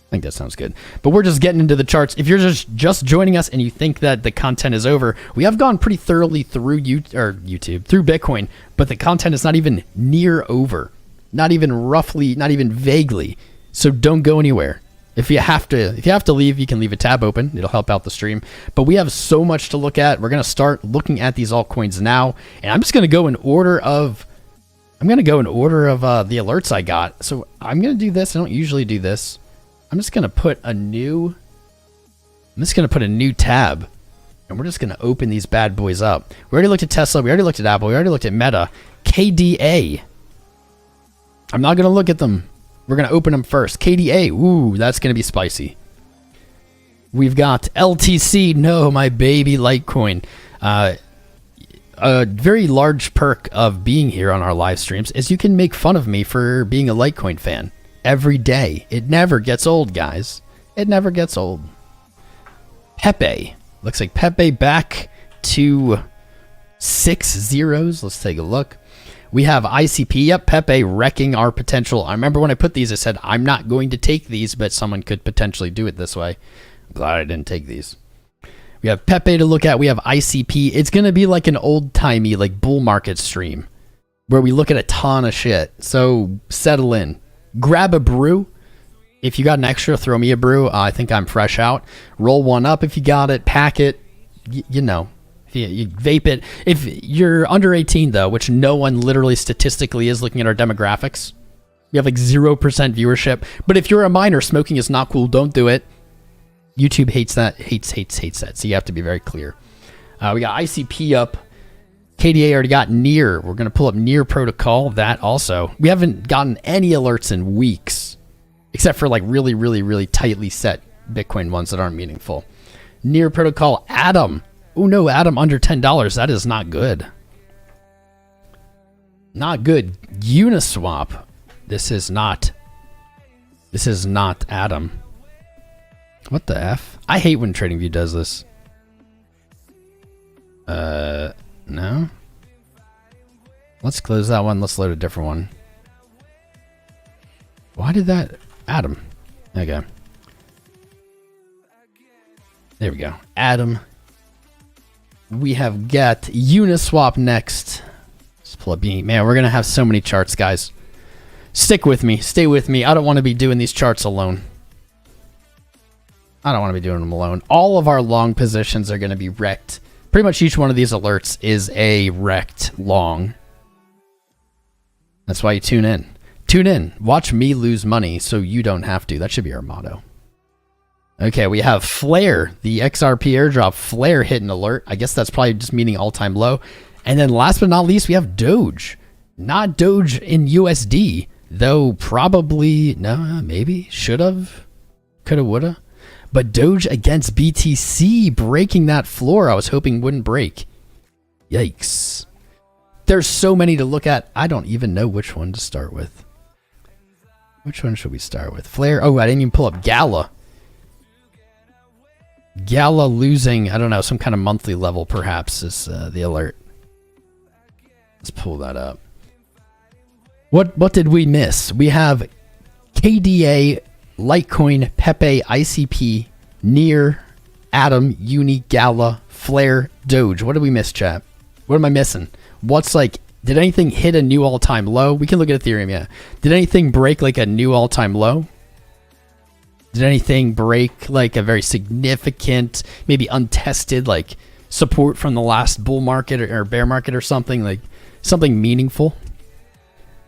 I think that sounds good. But we're just getting into the charts. If you're just joining us and you think that the content is over, we have gone pretty thoroughly through YouTube, through Bitcoin, but the content is not even near over. Not even roughly, not even vaguely. So don't go anywhere. If you have to leave, you can leave a tab open. It'll help out the stream. But we have so much to look at. We're going to start looking at these altcoins now. And I'm just going to go in order of the alerts I got. So I'm going to do this. I don't usually do this. I'm just going to put a new tab. And we're just going to open these bad boys up. We already looked at Tesla. We already looked at Apple. We already looked at Meta. KDA. I'm not going to look at them. We're going to open them first. KDA. Ooh, that's going to be spicy. We've got LTC. No, my baby LiteCoin. A very large perk of being here on our live streams is you can make fun of me for being a LiteCoin fan every day. It never gets old, guys. It never gets old. Pepe. Looks like Pepe back to 6 zeros. Let's take a look. We have ICP. Yep, Pepe wrecking our potential. I remember when I put these, I said, I'm not going to take these, but someone could potentially do it this way. I'm glad I didn't take these. We have Pepe to look at. We have ICP. It's going to be like an old-timey like bull market stream where we look at a ton of shit. So settle in. Grab a brew. If you got an extra, throw me a brew. I think I'm fresh out. Roll one up if you got it. Pack it. You know. You vape it. If you're under 18, though, which no one literally statistically is looking at our demographics, we have like 0% viewership. But if you're a minor, smoking is not cool. Don't do it. YouTube hates that. Hates that. So you have to be very clear. We got ICP up. KDA already got Near. We're going to pull up Near Protocol. That also. We haven't gotten any alerts in weeks, except for like really, really, really tightly set Bitcoin ones that aren't meaningful. Near Protocol. Atom. Oh no, Atom under $10. That is not good. Not good. Uniswap. This is not Atom. What the F? I hate when TradingView does this. No. Let's close that one. Let's load a different one. Why did that? Atom. Okay. There we go. Atom. We have got Uniswap next. Let's pull up being. Man, we're going to have so many charts, guys. Stick with me. Stay with me. I don't want to be doing these charts alone. I don't want to be doing them alone. All of our long positions are going to be wrecked. Pretty much each one of these alerts is a wrecked long. That's why you tune in. Tune in. Watch me lose money so you don't have to. That should be our motto. Okay, we have Flare, the XRP airdrop. Flare hit an alert. I guess that's probably just meaning all-time low. And then last but not least, we have Doge. Not Doge in USD, though probably, no, maybe, should have, could have, would have. But Doge against BTC, breaking that floor I was hoping wouldn't break. Yikes. There's so many to look at. I don't even know which one to start with. Which one should we start with? Flare. Oh, I didn't even pull up Gala. Gala losing, I don't know, some kind of monthly level perhaps is the alert. Let's pull that up. What did we miss? We have KDA, LiteCoin, Pepe, ICP, Near, Atom, Uni, Gala, Flare, Doge. What did we miss, chat? What am I missing? What's like, did anything hit a new all-time low? We can look at Ethereum, yeah. Did anything break like a new all-time low? Did anything break like a very significant, maybe untested, like support from the last bull market or bear market or something, like something meaningful?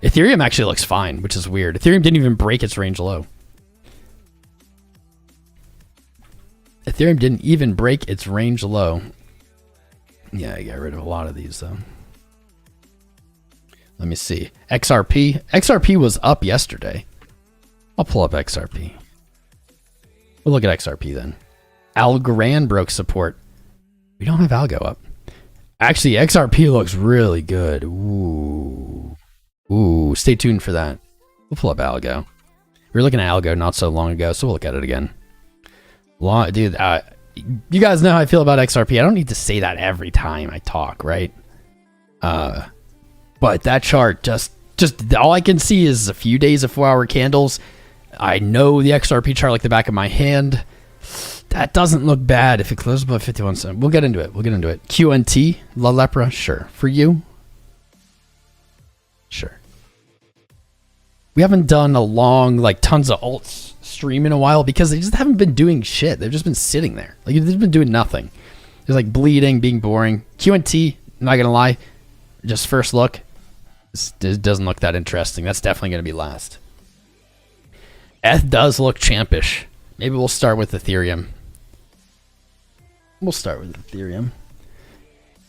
Ethereum actually looks fine, which is weird. Ethereum didn't even break its range low. Ethereum didn't even break its range low. Yeah, I got rid of a lot of these though. Let me see. XRP. XRP was up yesterday. I'll pull up XRP. We'll look at XRP then. Algorand broke support. We don't have Algo up. Actually, XRP looks really good. Ooh. Ooh, stay tuned for that. We'll pull up Algo. We were looking at Algo not so long ago, so we'll look at it again. Dude, you guys know how I feel about XRP. I don't need to say that every time I talk, right? But that chart, just all I can see is a few days of 4-hour candles. I know the XRP chart like the back of my hand. That doesn't look bad if it closes above 51 cents. We'll get into it. QNT, La Lepra, sure. For you? Sure. We haven't done a long, like tons of alts stream in a while because they just haven't been doing shit. They've just been sitting there. Like, they've been doing nothing. It's like bleeding, being boring. QNT, not gonna lie, just first look, it doesn't look that interesting. That's definitely gonna be last. ETH does look champish. Maybe we'll start with Ethereum. We'll start with Ethereum.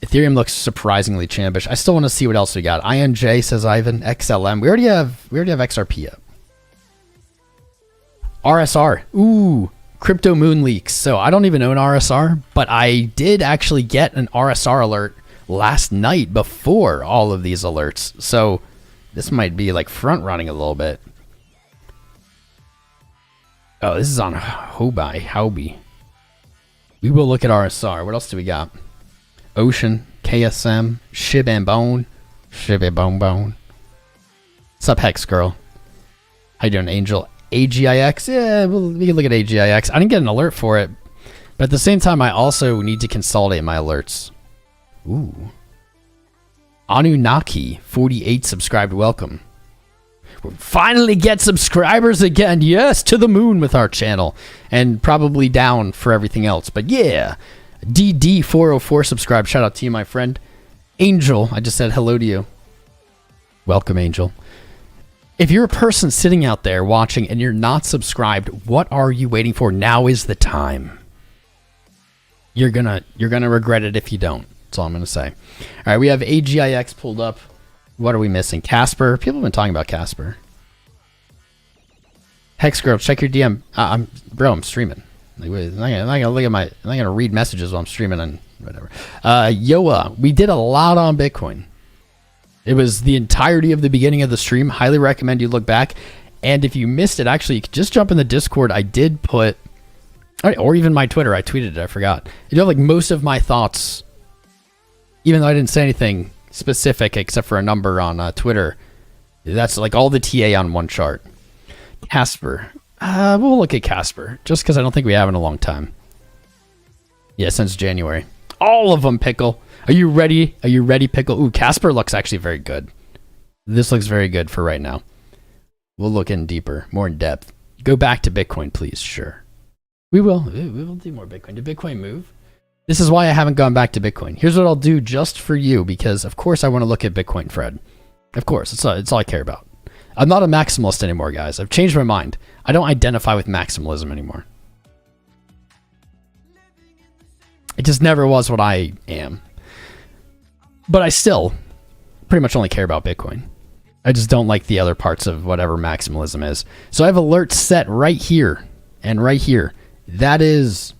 Ethereum looks surprisingly champish. I still want to see what else we got. INJ, says Ivan. XLM. We already have XRP up. RSR. Ooh, Crypto Moon leaks. So I don't even own RSR, but I did actually get an RSR alert last night before all of these alerts. So this might be like front running a little bit. Oh, this is on Hobie. We will look at RSR. What else do we got? Ocean, KSM, Shibambone. What's up, Hex Girl? How you doing, Angel? AGIX? Yeah, we can look at AGIX. I didn't get an alert for it, but at the same time, I also need to consolidate my alerts. Ooh. Anunnaki, 48 subscribed. Welcome. We'll finally get subscribers again. Yes, to the moon with our channel. And probably down for everything else. But yeah. DD404 subscribe. Shout out to you, my friend. Angel, I just said hello to you. Welcome, Angel. If you're a person sitting out there watching and you're not subscribed, what are you waiting for? Now is the time. You're gonna regret it if you don't. That's all I'm gonna say. All right, we have AGIX pulled up. What are we missing? Casper. People have been talking about Casper. Hex Girl, check your DM. I'm streaming. Like, I'm not gonna look at I'm not gonna read messages while I'm streaming and whatever. Yoa, we did a lot on Bitcoin. It was the entirety of the beginning of the stream. Highly recommend you look back. And if you missed it, actually, you could just jump in the Discord. I did put, or even my Twitter. I tweeted it. I forgot. You know, like most of my thoughts, even though I didn't say anything specific except for a number on Twitter. That's like all the TA on one chart. Casper. We'll look at Casper just because I don't think we have in a long time. Yeah, since January. All of them, Pickle. Are you ready? Are you ready, Pickle? Ooh, Casper looks actually very good. This looks very good for right now. We'll look in deeper, more in depth. Go back to Bitcoin, please. Sure. We will. We will do more Bitcoin. Did Bitcoin move? This is why I haven't gone back to Bitcoin. Here's what I'll do just for you, because of course I want to look at Bitcoin, Fred. Of course, it's all I care about. I'm not a maximalist anymore, guys. I've changed my mind. I don't identify with maximalism anymore. It just never was what I am. But I still pretty much only care about Bitcoin. I just don't like the other parts of whatever maximalism is. So I have alerts set right here and right here. That is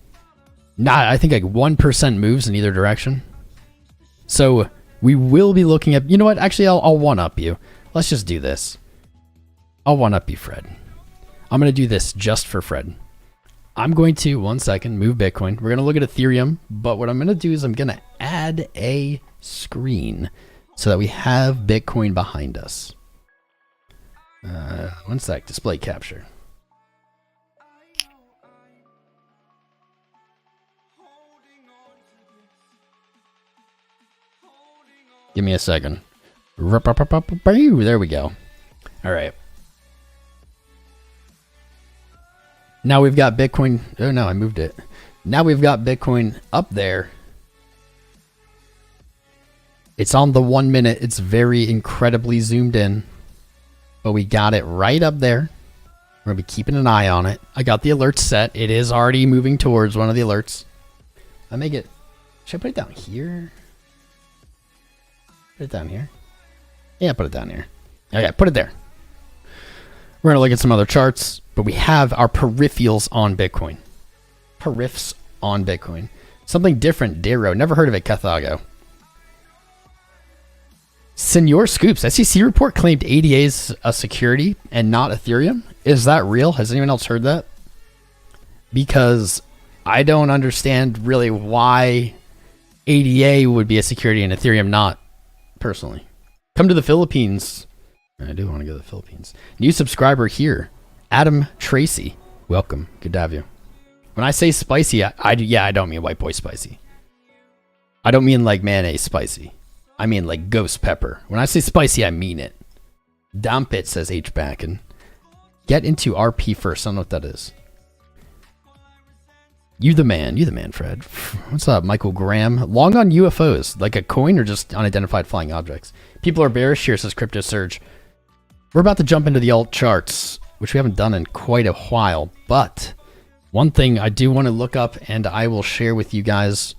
not, I think, like 1% moves in either direction. So we will be looking at, you know what? Actually, I'll one-up you. Let's just do this. I'll one-up you, Fred. I'm going to do this just for Fred. I'm going to, 1 second, move Bitcoin. We're going to look at Ethereum, but what I'm going to do is I'm going to add a screen so that we have Bitcoin behind us. 1 sec, display capture. Give me a second. There we go. All right. Now we've got Bitcoin. Oh no, I moved it. Now we've got Bitcoin up there. It's on the 1 minute. It's very incredibly zoomed in. But we got it right up there. We're going to be keeping an eye on it. I got the alert set. It is already moving towards one of the alerts. I make it. Should I put it down here? Put it down here. Yeah, put it down here. Okay, put it there. We're going to look at some other charts, but we have our peripherals on Bitcoin. Periffs on Bitcoin. Something different, Dero. Never heard of it, Cathago. Senor Scoops, SEC report claimed ADA is a security and not Ethereum. Is that real? Has anyone else heard that? Because I don't understand really why ADA would be a security and Ethereum not, personally. Come to the Philippines. I do want to go to the Philippines. New subscriber here, Adam Tracy. Welcome. Good to have you. When I say spicy, I don't mean white boy spicy. I don't mean like mayonnaise spicy. I mean like ghost pepper. When I say spicy, I mean it. Dump it, says H. Backen. Get into RP first. I don't know what that is. You the man, Fred. What's up, Michael Graham? Long on UFOs, like a coin or just unidentified flying objects? People are bearish here, says Crypto Surge. We're about to jump into the alt charts, which we haven't done in quite a while. But one thing I do want to look up, and I will share with you guys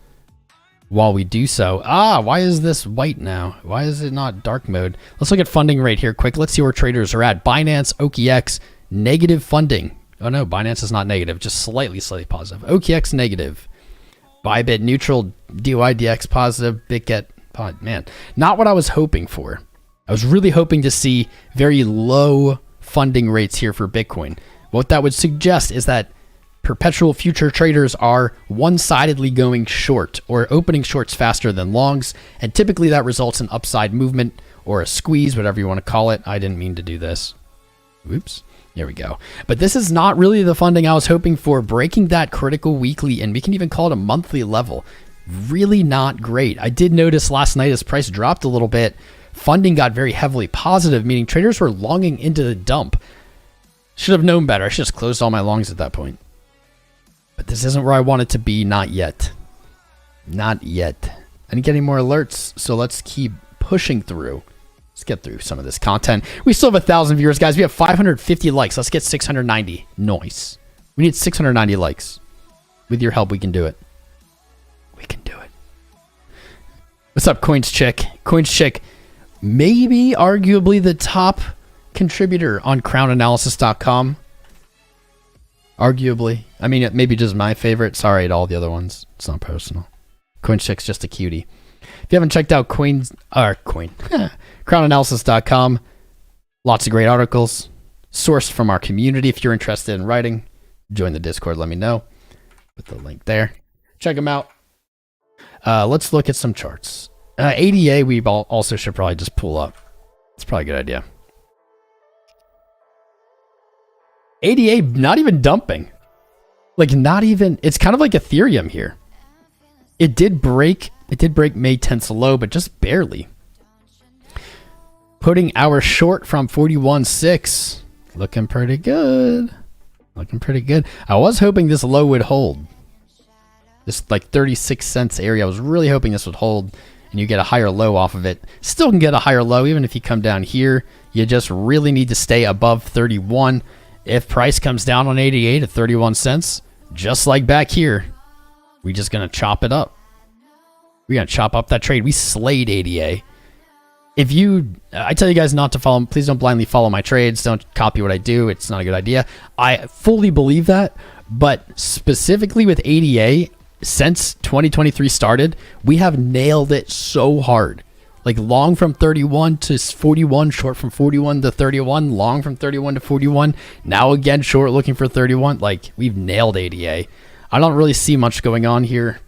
while we do so. Why is this white now? Why is it not dark mode? Let's look at funding rate here quick. Let's see where traders are at. Binance, OKX, negative funding. Oh no, Binance is not negative, just slightly positive. OKX negative. Bybit neutral, DYDX positive, BitGet, man, not what I was hoping for. I was really hoping to see very low funding rates here for Bitcoin. What that would suggest is that perpetual future traders are one-sidedly going short or opening shorts faster than longs, and typically that results in upside movement or a squeeze, whatever you want to call it. I didn't mean to do this. Oops. There we go. But this is not really the funding I was hoping for. Breaking that critical weekly, and we can even call it a monthly level, really not great. I did notice last night as price dropped a little bit, funding got very heavily positive, meaning traders were longing into the dump. Should have known better. I should have just closed all my longs at that point. But this isn't where I want it to be. Not yet. Not yet. I didn't get any more alerts, so let's keep pushing through. Let's get through some of this content. We still have 1,000 viewers, guys. We have 550 likes. Let's get 690. Nice. We need 690 likes. With your help, we can do it. We can do it. What's up, Coins Chick? Coins Chick, maybe arguably the top contributor on crownanalysis.com. Arguably. I mean, it maybe just my favorite. Sorry to all the other ones. It's not personal. Coins Chick's just a cutie. If you haven't checked out crownanalysis.com, lots of great articles sourced from our community. If you're interested in writing, join the Discord. Let me know. Put the link there. Check them out. Let's look at some charts. ADA, we also should probably just pull up. It's probably a good idea. ADA, not even dumping. Like, not even. It's kind of like Ethereum here. It did break May 10th low, but just barely. Putting our short from 41.6. Looking pretty good. Looking pretty good. I was hoping this low would hold. This like 36 cents area. I was really hoping this would hold and you get a higher low off of it. Still can get a higher low even if you come down here. You just really need to stay above 31. If price comes down on 88 at 31 cents, just like back here, we're just going to chop it up. We're going to chop up that trade. We slayed ADA. I tell you guys not to follow, please don't blindly follow my trades. Don't copy what I do. It's not a good idea. I fully believe that, but specifically with ADA, since 2023 started, we have nailed it so hard. Like long from 31 to 41, short from 41 to 31, long from 31 to 41. Now again, short looking for 31. Like we've nailed ADA. I don't really see much going on here.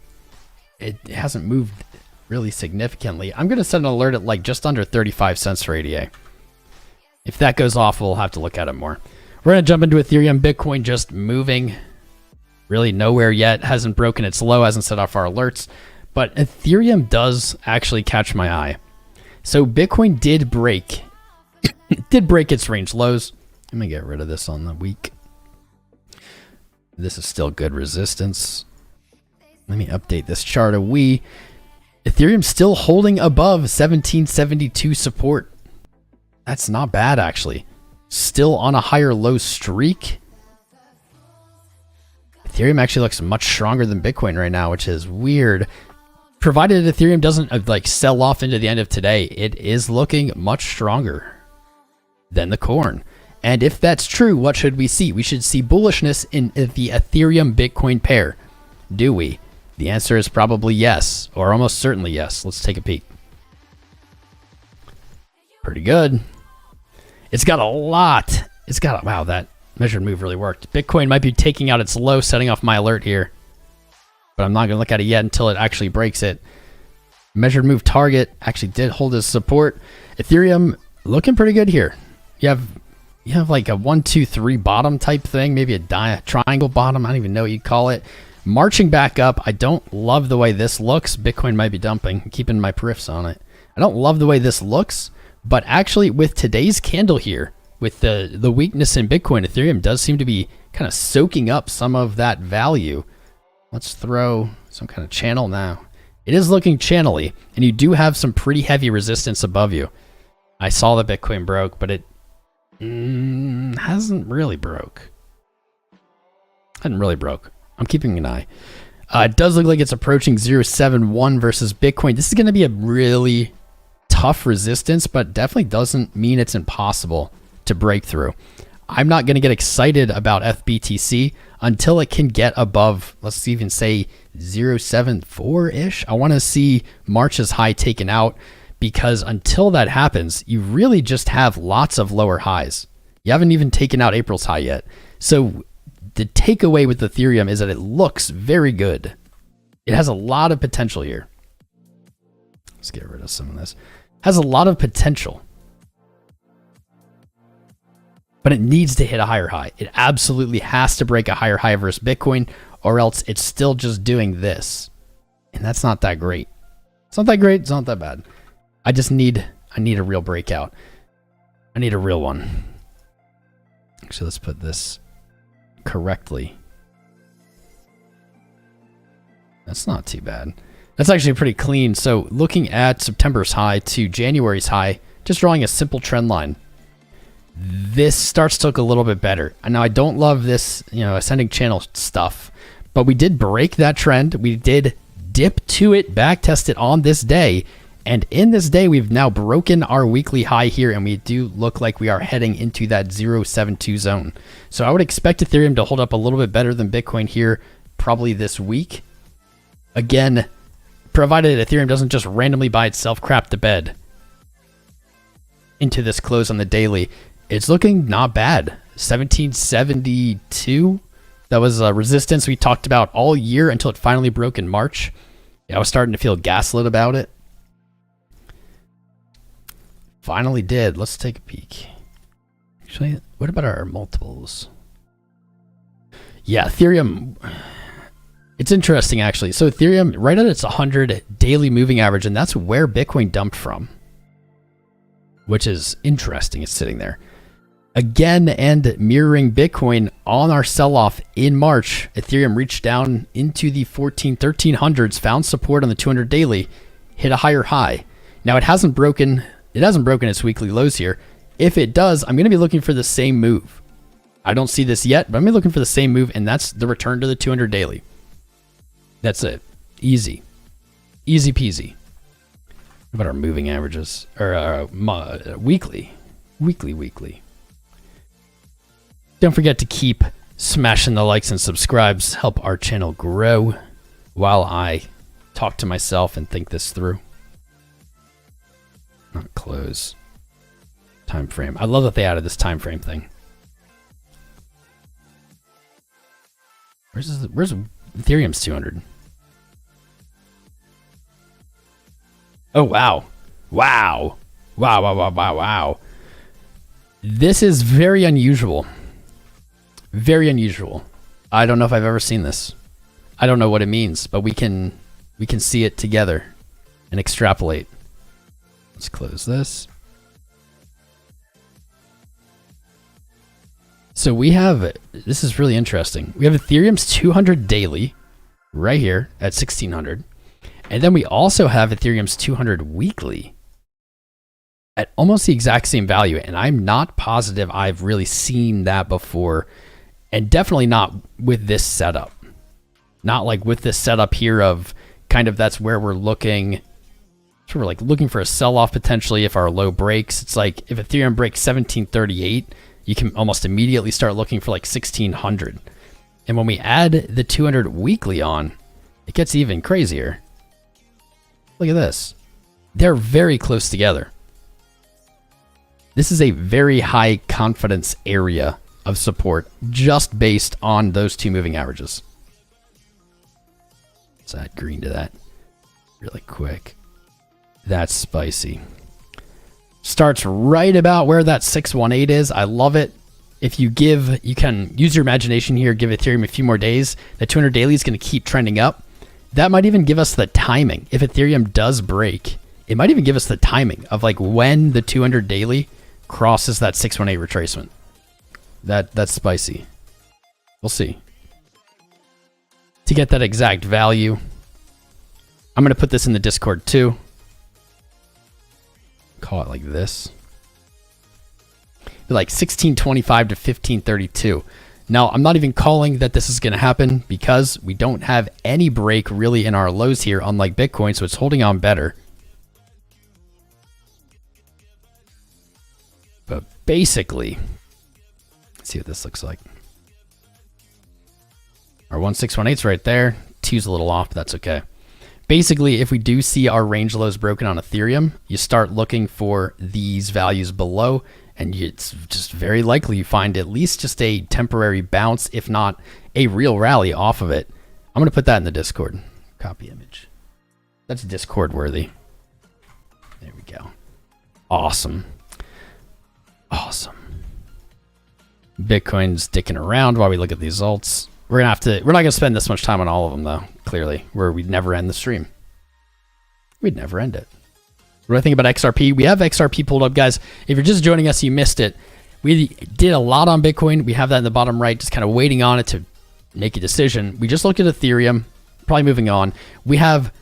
It hasn't moved really significantly. I'm going to set an alert at like just under 35 cents for ADA. If that goes off, we'll have to look at it more. We're going to jump into Ethereum. Bitcoin just moving really nowhere yet. Hasn't broken its low, hasn't set off our alerts. But Ethereum does actually catch my eye. So Bitcoin did break. It did break its range lows. Let me get rid of this on the week. This is still good resistance. Let me update this chart a wee. Ethereum's still holding above 1772 support. That's not bad, actually. Still on a higher low streak. Ethereum actually looks much stronger than Bitcoin right now, which is weird. Provided Ethereum doesn't like sell off into the end of today, it is looking much stronger than the corn. And if that's true, what should we see? We should see bullishness in the Ethereum Bitcoin pair. Do we? The answer is probably yes, or almost certainly yes. Let's take a peek. Pretty good. It's got a lot. Wow, that measured move really worked. Bitcoin might be taking out its low, setting off my alert here. But I'm not going to look at it yet until it actually breaks it. Measured move target actually did hold its support. Ethereum looking pretty good here. You have like a 1, 2, 3 bottom type thing, maybe a triangle bottom. I don't even know what you'd call it. Marching back up. I don't love the way this looks. Bitcoin might be dumping. I'm keeping my periffs on it. I don't love the way this looks, but actually with today's candle here, with the weakness in Bitcoin, Ethereum does seem to be kind of soaking up some of that value. Let's throw some kind of channel now. It is looking channel-y, and you do have some pretty heavy resistance above you. I saw that Bitcoin broke, but it hasn't really broke. Hadn't really broke. I'm keeping an eye. It does look like it's approaching 0.71 versus Bitcoin. This is going to be a really tough resistance, but definitely doesn't mean it's impossible to break through. I'm not going to get excited about FBTC until it can get above, let's even say 0.74-ish. I want to see March's high taken out, because until that happens, you really just have lots of lower highs. You haven't even taken out April's high yet. So the takeaway with Ethereum is that it looks very good. It has a lot of potential here. Let's get rid of some of this. Has a lot of potential, but it needs to hit a higher high. It absolutely has to break a higher high versus Bitcoin, or else it's still just doing this. And that's not that great. It's not that great. It's not that bad. I need a real breakout. I need a real one. Actually, let's put this correctly. That's not too bad. That's actually pretty clean. So looking at September's high to January's high, just drawing a simple trend line, this starts to look a little bit better. And now I don't love this, ascending channel stuff, but we did break that trend. We did dip to it, back test it on this day. And in this day, we've now broken our weekly high here, and we do look like we are heading into that 0.72 zone. So I would expect Ethereum to hold up a little bit better than Bitcoin here, probably this week. Again, provided Ethereum doesn't just randomly by itself crap the bed into this close on the daily, it's looking not bad. 1772. That was a resistance we talked about all year until it finally broke in March. Yeah, I was starting to feel gaslit about it. Finally did. Let's take a peek. Actually, what about our multiples? Yeah, Ethereum. It's interesting, actually. So Ethereum, right at its 100 daily moving average, and that's where Bitcoin dumped from, which is interesting. It's sitting there. Again, and mirroring Bitcoin on our sell-off in March, Ethereum reached down into the 1300s, found support on the 200 daily, hit a higher high. Now, it hasn't broken its weekly lows here. If it does, I'm going to be looking for the same move. I don't see this yet, but I'm going to be looking for the same move, and that's the return to the 200 daily. That's it. Easy. Easy peasy. What about our moving averages? Or weekly. Weekly. Don't forget to keep smashing the likes and subscribes. Help our channel grow while I talk to myself and think this through. Not close. Time frame. I love that they added this time frame thing. Where's Ethereum's 200? Oh, wow. Wow. This is very unusual. Very unusual. I don't know if I've ever seen this. I don't know what it means, but we can see it together and extrapolate. Let's close this. So we have, this is really interesting. We have Ethereum's 200 daily right here at 1600. And then we also have Ethereum's 200 weekly at almost the exact same value. And I'm not positive I've really seen that before. And definitely not with this setup. Not like with this setup here of kind of that's where we're looking. So we're like looking for a sell-off potentially if our low breaks. It's like if Ethereum breaks 1738, you can almost immediately start looking for like 1600. And when we add the 200 weekly on, it gets even crazier. Look at this. They're very close together. This is a very high confidence area of support just based on those two moving averages. Let's add green to that really quick. That's spicy. Starts right about where that 618 is. I love it. If you can use your imagination here, give Ethereum a few more days. The 200 daily is going to keep trending up. That might even give us the timing. If Ethereum does break, it might even give us the timing of like when the 200 daily crosses that 618 retracement. That's spicy. We'll see. To get that exact value, I'm going to put this in the Discord too. Call it like this. Like 1625 to 1532. Now, I'm not even calling that this is going to happen because we don't have any break really in our lows here, unlike Bitcoin, so it's holding on better. But basically, let's see what this looks like. Our 1618 is right there. 2's a little off, but that's okay. Basically, if we do see our range lows broken on Ethereum, you start looking for these values below, and it's just very likely you find at least just a temporary bounce, if not a real rally off of it. I'm going to put that in the Discord. Copy image. That's Discord worthy. There we go. Awesome. Awesome. Bitcoin's dicking around while we look at these alts. We're not going to spend this much time on all of them, though, clearly, where we'd never end the stream. We'd never end it. What do I think about XRP? We have XRP pulled up, guys. If you're just joining us, you missed it. We did a lot on Bitcoin. We have that in the bottom right, just kind of waiting on it to make a decision. We just looked at Ethereum, probably moving on. We have,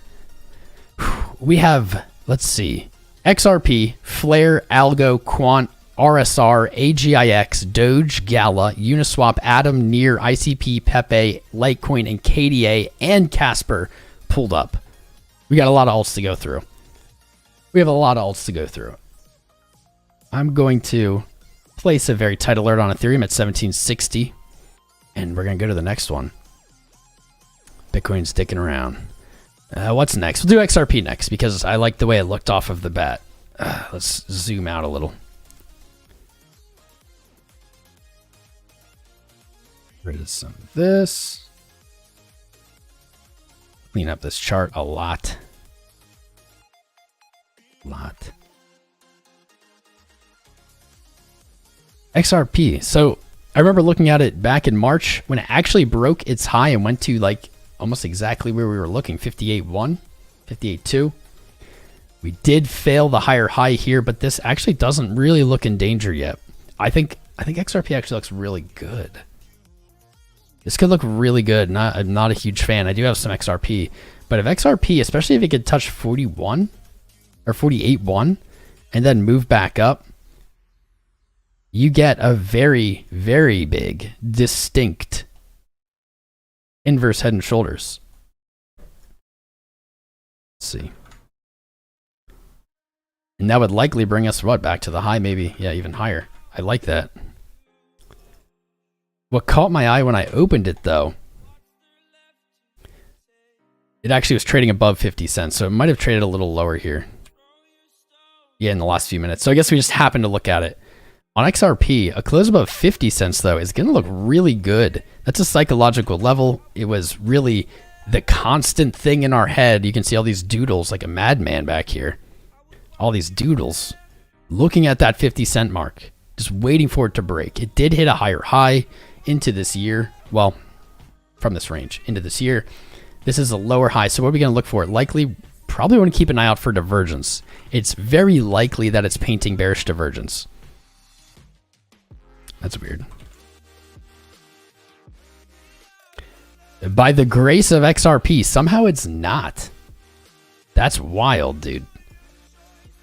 let's see, XRP, Flare, Algo, Quant, RSR, AGIX, Doge, Gala, Uniswap, Atom, Near, ICP, Pepe, LiteCoin, and KDA, and Casper pulled up. We got a lot of alts to go through. We have a lot of alts to go through. I'm going to place a very tight alert on Ethereum at 1760, and we're going to go to the next one. Bitcoin's sticking around. What's next? We'll do XRP next because I like the way it looked off of the bat. Let's zoom out a little. Rid of some of this. Clean up this chart a lot. XRP. So I remember looking at it back in March when it actually broke its high and went to like almost exactly where we were looking, 58.1, 58.2. We did fail the higher high here, but this actually doesn't really look in danger yet. I think XRP actually looks really good. This could look really good. I'm not a huge fan. I do have some XRP, but if XRP, especially if it could touch 41 or 48.1 and then move back up, you get a very, very big, distinct inverse head and shoulders. Let's see. And that would likely bring us, what, back to the high maybe? Yeah, even higher. I like that. What caught my eye when I opened it, though, it actually was trading above 50 cents, so it might have traded a little lower here. Yeah, in the last few minutes. So I guess we just happened to look at it. On XRP, a close above 50 cents, though, is going to look really good. That's a psychological level. It was really the constant thing in our head. You can see all these doodles like a madman back here. All these doodles looking at that 50 cent mark, just waiting for it to break. It did hit a higher high into this year. Well, from this range into this year. This is a lower high. So what are we going to look for? Likely, probably want to keep an eye out for divergence. It's very likely that it's painting bearish divergence. That's weird. By the grace of XRP, somehow it's not. That's wild, dude.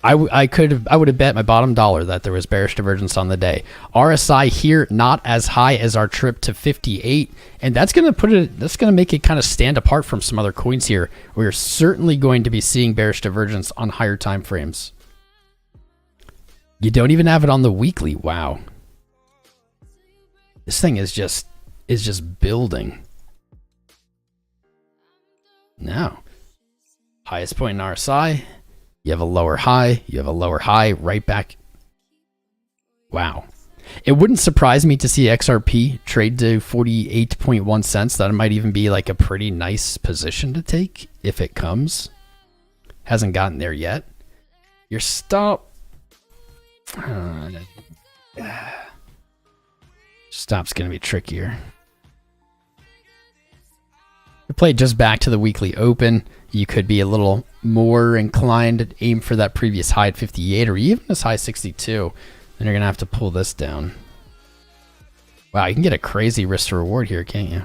I would have bet my bottom dollar that there was bearish divergence on the day. RSI here not as high as our trip to 58, and that's going to make it kind of stand apart from some other coins here. We're certainly going to be seeing bearish divergence on higher time frames. You don't even have it on the weekly. Wow. This thing is just building. Now, highest point in RSI. You have a lower high. You have a lower high right back. Wow. It wouldn't surprise me to see XRP trade to 48.1 cents. That might even be like a pretty nice position to take if it comes. Hasn't gotten there yet. Your stop. Stop's going to be trickier. You play just back to the weekly open. You could be a little more inclined to aim for that previous high at 58 or even as high as 62. And you're going to have to pull this down. Wow, you can get a crazy risk to reward here, can't you?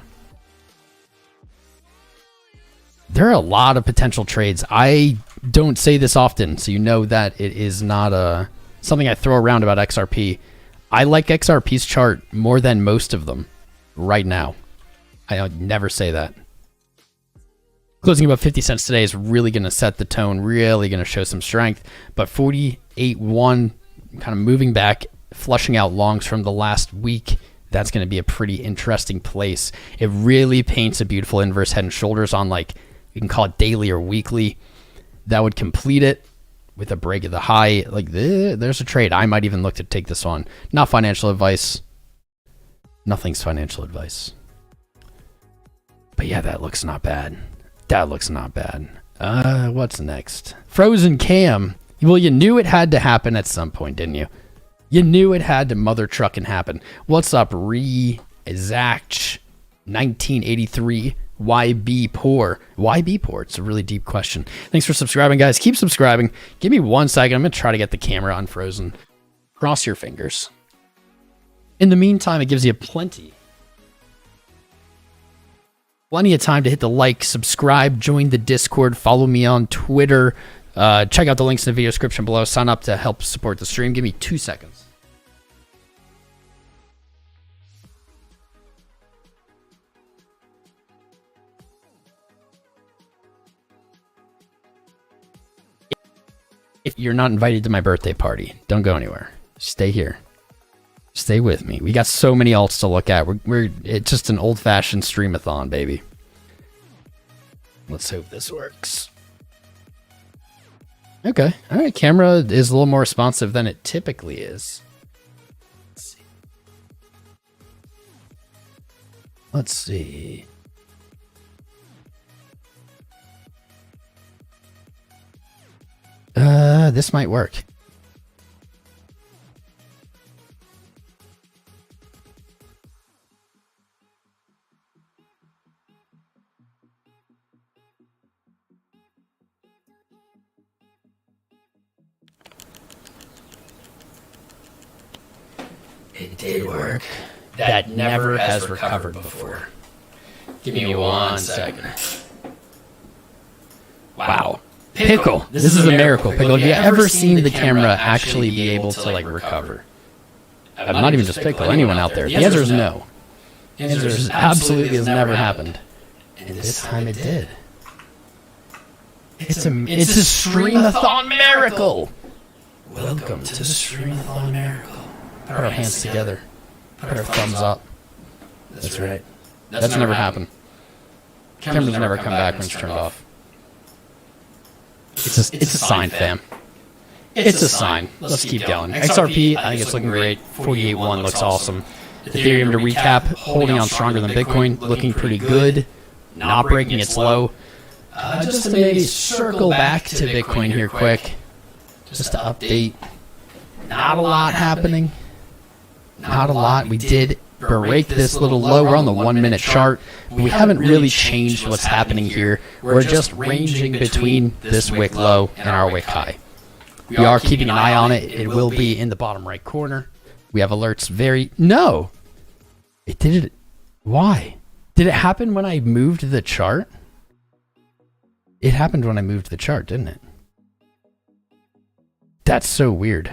There are a lot of potential trades. I don't say this often, so you know that it is not something I throw around about XRP. I like XRP's chart more than most of them right now. I would never say that. Closing about 50 cents today is really going to set the tone, really going to show some strength. But 48.1 kind of moving back, flushing out longs from the last week. That's going to be a pretty interesting place. It really paints a beautiful inverse head and shoulders on, like, you can call it daily or weekly. That would complete it with a break of the high. Like, there's a trade. I might even look to take this on. Not financial advice. Nothing's financial advice. But yeah, that looks not bad. That looks not bad. What's next? Frozen Cam. Well, you knew it had to happen at some point, didn't you? You knew it had to mother trucking happen. What's up, Rezac 1983 YB Poor? YB Poor? It's a really deep question. Thanks for subscribing, guys. Keep subscribing. Give me 1 second. I'm going to try to get the camera unfrozen. Cross your fingers. In the meantime, it gives you plenty of time to hit the like, subscribe, join the Discord, follow me on Twitter. Check out the links in the video description below. Sign up to help support the stream. Give me 2 seconds. If you're not invited to my birthday party, don't go anywhere. Stay here. Stay with me. We got so many alts to look at. It's just an old-fashioned streamathon, baby. Let's hope this works. Okay. All right. Camera is a little more responsive than it typically is. Let's see. This might work. It did work. That never has recovered before. Give me 1 second. Wow. Pickle. This is a miracle. Pickle. Have you ever seen the camera actually be able to, like, recover? Not even just Pickle. Anyone out there. The answer is no. The answer is absolutely has never happened. And this time it did. It's a streamathon miracle. Welcome to the streamathon miracle. Put our hands together. Put our thumbs up. That's right. That's never happened. Cameras never come back when it's turned off. It's a sign, fam. It's a sign. Let's keep going. XRP, I think it's looking great. 48.1 looks awesome. Ethereum, to recap, holding on stronger than Bitcoin, looking pretty good. Not breaking its low. Just to maybe circle back to Bitcoin here quick. Just to update. Not a lot happening. Not a lot. We did break this little low. We're on the 1 minute chart. We haven't really changed what's happening here. We're just ranging between this wick low and our wick high. We are keeping an eye on it. It will be in the bottom right corner. We have alerts No! It did it. Why? Did it happen when I moved the chart? It happened when I moved the chart, didn't it? That's so weird.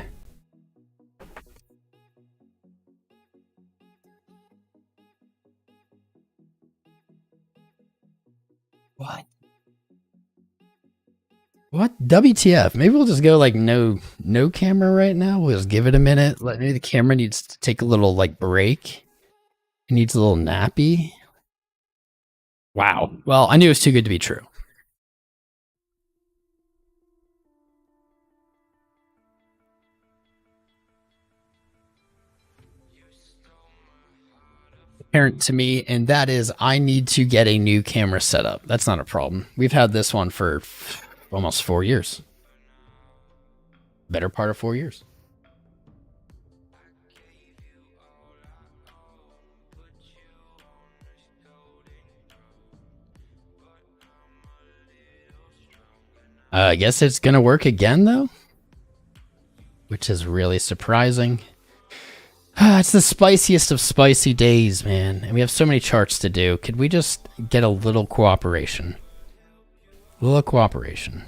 What? WTF? Maybe we'll just go like no camera right now. We'll just give it a minute. Maybe the camera needs to take a little like break. It needs a little nappy. Wow. Well, I knew it was too good to be true. Apparent to me, and that is I need to get a new camera set up. That's not a problem. We've had this one for almost 4 years. Better part of 4 years. I guess it's gonna work again though, which is really surprising. It's the spiciest of spicy days, man. And we have so many charts to do. Could we just get a little cooperation? A little cooperation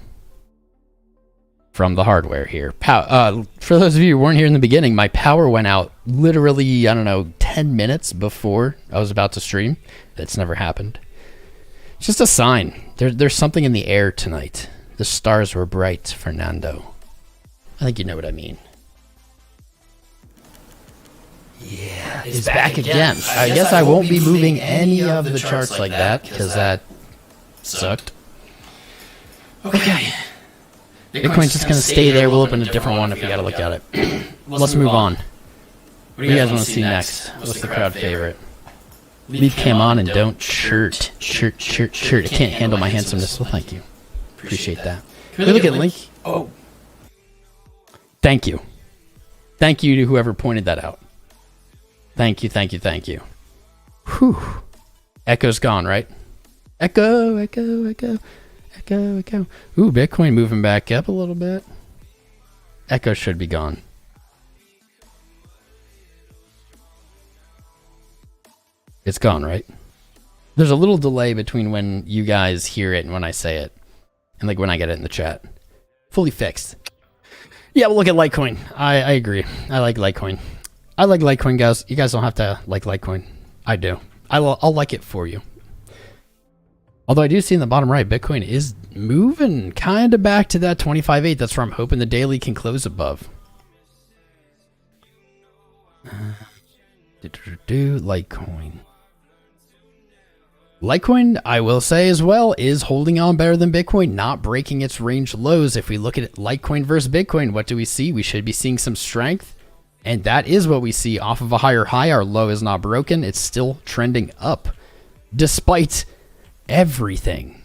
from the hardware here. For those of you who weren't here in the beginning, my power went out literally, I don't know, 10 minutes before I was about to stream. That's never happened. It's just a sign. There's something in the air tonight. The stars were bright, Fernando. I think you know what I mean. Yeah, it's back again. I guess I won't be moving any of the charts like that because that sucked. Okay. Bitcoin's just going to stay there. We'll open a different one if we got to look at it. Let's move on. What do you guys want to see next? What's the crowd favorite? Leave cam on and don't churt. I can't handle my handsomeness. Well, thank you. Appreciate that. Can we look at Link? Oh. Thank you. Thank you to whoever pointed that out. Thank you. Whew. Echo's gone, right? Echo. Ooh, Bitcoin moving back up a little bit. Echo should be gone. It's gone, right? There's a little delay between when you guys hear it and when I say it. And like when I get it in the chat. Fully fixed. Yeah, we'll look at LiteCoin. I agree. I like LiteCoin. I like LiteCoin, guys. You guys don't have to like LiteCoin. I do. I'll like it for you. Although I do see in the bottom right, Bitcoin is moving kind of back to that 25.8. That's where I'm hoping the daily can close above. LiteCoin. LiteCoin, I will say as well, is holding on better than Bitcoin, not breaking its range lows. If we look at LiteCoin versus Bitcoin, what do we see? We should be seeing some strength. And that is what we see off of a higher high. Our low is not broken. It's still trending up. Despite everything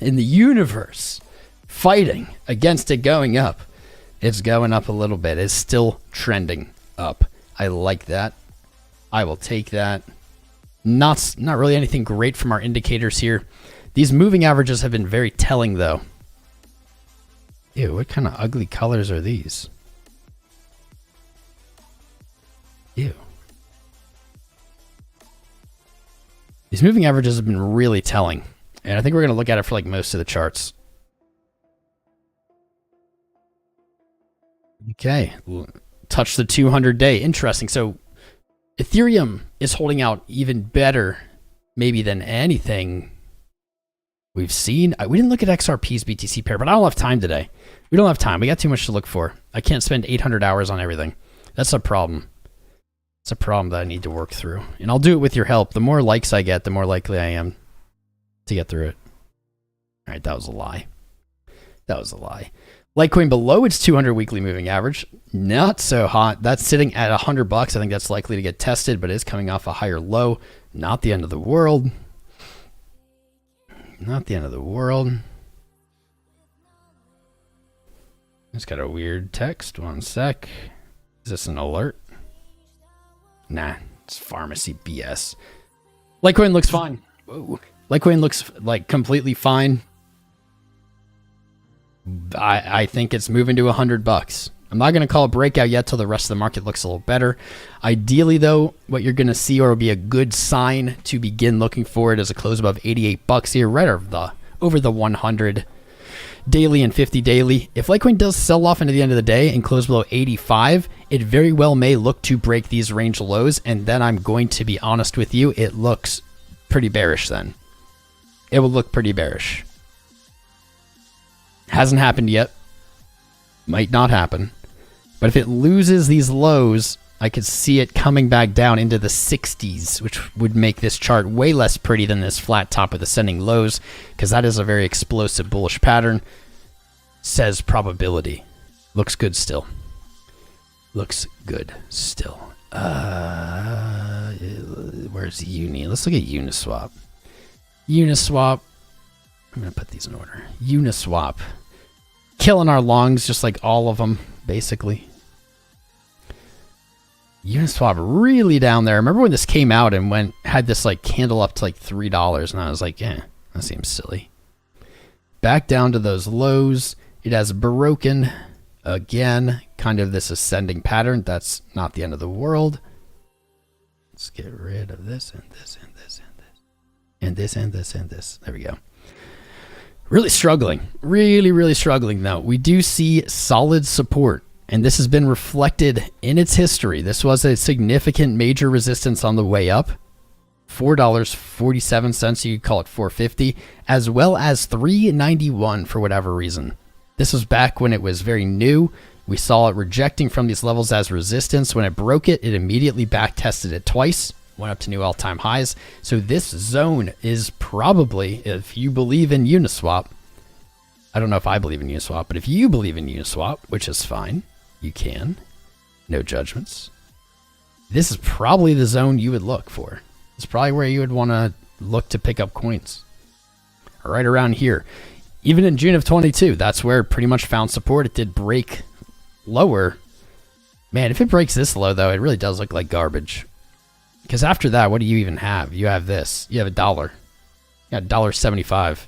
in the universe fighting against it going up. It's going up a little bit. It's still trending up. I like that. I will take that. Not really anything great from our indicators here. These moving averages have been very telling though. Ew, what kind of ugly colors are these? Ew. These moving averages have been really telling. And I think we're going to look at it for like most of the charts. Okay. Touch the 200-day. Interesting. So Ethereum is holding out even better maybe than anything we've seen. We didn't look at XRP's BTC pair, but I don't have time today. We don't have time. We got too much to look for. I can't spend 800 hours on everything. That's a problem. It's a problem that I need to work through. And I'll do it with your help. The more likes I get, the more likely I am to get through it. All right, that was a lie. That was a lie. Litecoin below its 200 weekly moving average. Not so hot. That's sitting at $100. I think that's likely to get tested, but it is coming off a higher low. Not the end of the world. Not the end of the world. It's got a weird text. One sec. Is this an alert? Nah, it's pharmacy BS. Litecoin looks fine. Whoa. Litecoin looks like completely fine. I think it's moving to $100. I'm not going to call a breakout yet till the rest of the market looks a little better. Ideally, though, what you're going to see or will be a good sign to begin looking for it is a close above $88 here, right over the 100 daily and 50 daily. If Litecoin does sell off into the end of the day and close below 85, it very well may look to break these range lows, and then I'm going to be honest with you, it looks pretty bearish then. It will look pretty bearish. Hasn't happened yet. Might not happen. But if it loses these lows, I could see it coming back down into the 60s, which would make this chart way less pretty than this flat top with ascending lows, because that is a very explosive bullish pattern. Says probability. Looks good still. Looks good still. Where's Uni? Let's look at Uniswap. Uniswap. I'm going to put these in order. Uniswap. Killing our longs, just like all of them, basically. Uniswap really down there. Remember when this came out and had this like candle up to like $3, and I was like, yeah, that seems silly. Back down to those lows. It has broken again, kind of this ascending pattern. That's not the end of the world. Let's get rid of this and this and this and this and this and this and this. There we go. Really struggling. Really struggling though. We do see solid support, and this has been reflected in its history. This was a significant major resistance on the way up. $4.47, you could call it $4.50, as well as $3.91 for whatever reason. This was back when it was very new. We saw it rejecting from these levels as resistance. When it broke it, it immediately back tested it twice, went up to new all-time highs. So this zone is probably, if you believe in UNISwap, I don't know if I believe in UNISwap, but if you believe in UNISwap, which is fine, you can, no judgments, this is probably the zone you would look for. It's probably where you would want to look to pick up coins. Right around here. Even in June of 22, that's where it pretty much found support. It did break lower. Man, if it breaks this low, though, it really does look like garbage. Because after that, what do you even have? You have this. You have $1. You got $1.75.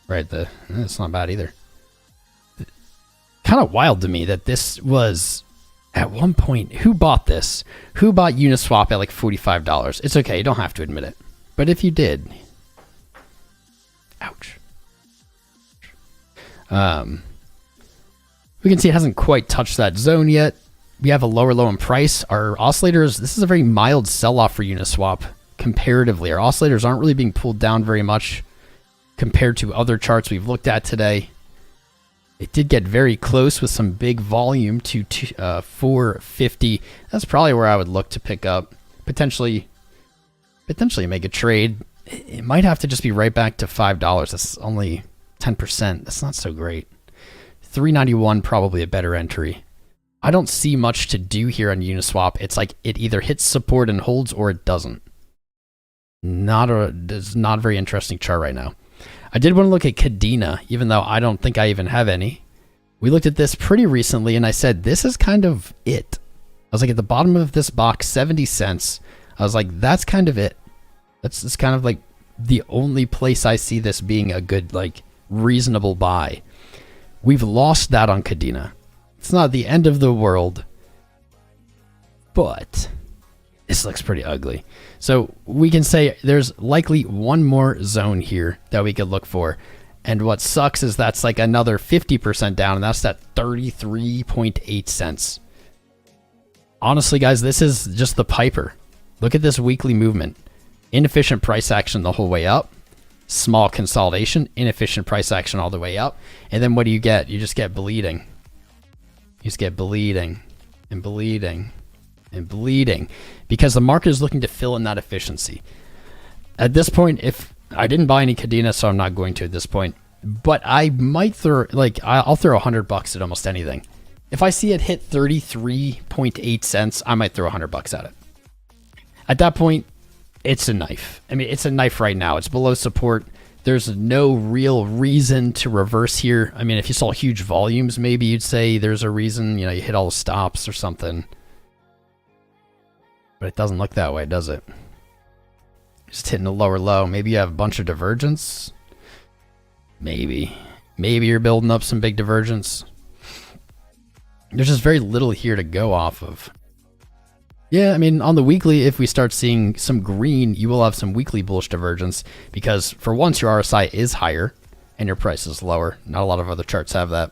Right, that's not bad either. Kind of wild to me that this was... At one point, who bought this? Who bought UNISwap at like $45? It's okay, you don't have to admit it. But if you did, ouch. We can see it hasn't quite touched that zone yet. We have a lower low in price. Our oscillators, this is a very mild sell-off for UNISwap comparatively. Our oscillators aren't really being pulled down very much compared to other charts we've looked at today. It did get very close with some big volume to 450. That's probably where I would look to pick up. Potentially make a trade. It might have to just be right back to $5. That's only 10%. That's not so great. $3.91 probably a better entry. I don't see much to do here on UNISwap. It's like it either hits support and holds or it doesn't. It's not a very interesting chart right now. I did want to look at Kadena, even though I don't think I even have any. We looked at this pretty recently, and I said, this is kind of it. I was like, at the bottom of this box, 70 cents. I was like, that's kind of it. That's kind of like the only place I see this being a good, like, reasonable buy. We've lost that on Kadena. It's not the end of the world, but this looks pretty ugly. So we can say there's likely one more zone here that we could look for. And what sucks is that's like another 50% down, and that's that 33.8 cents. Honestly, guys, this is just the piper. Look at this weekly movement. Inefficient price action the whole way up. Small consolidation, inefficient price action all the way up. And then what do you get? You just get bleeding. You just get bleeding and bleeding and bleeding because the market is looking to fill in that efficiency. At this point, if I didn't buy any Kadena, so I'm not going to at this point, but I might throw, like, I'll throw $100 at almost anything. If I see it hit 33.8 cents, I might throw $100 at it. At that point, it's a knife. I mean, it's a knife right now. It's below support. There's no real reason to reverse here. I mean, if you saw huge volumes, maybe you'd say there's a reason, you know, you hit all the stops or something. But it doesn't look that way, does it? Just hitting a lower low. Maybe you have a bunch of divergence. Maybe you're building up some big divergence. There's just very little here to go off of. Yeah, I mean, on the weekly, if we start seeing some green, you will have some weekly bullish divergence because for once your RSI is higher and your price is lower. Not a lot of other charts have that.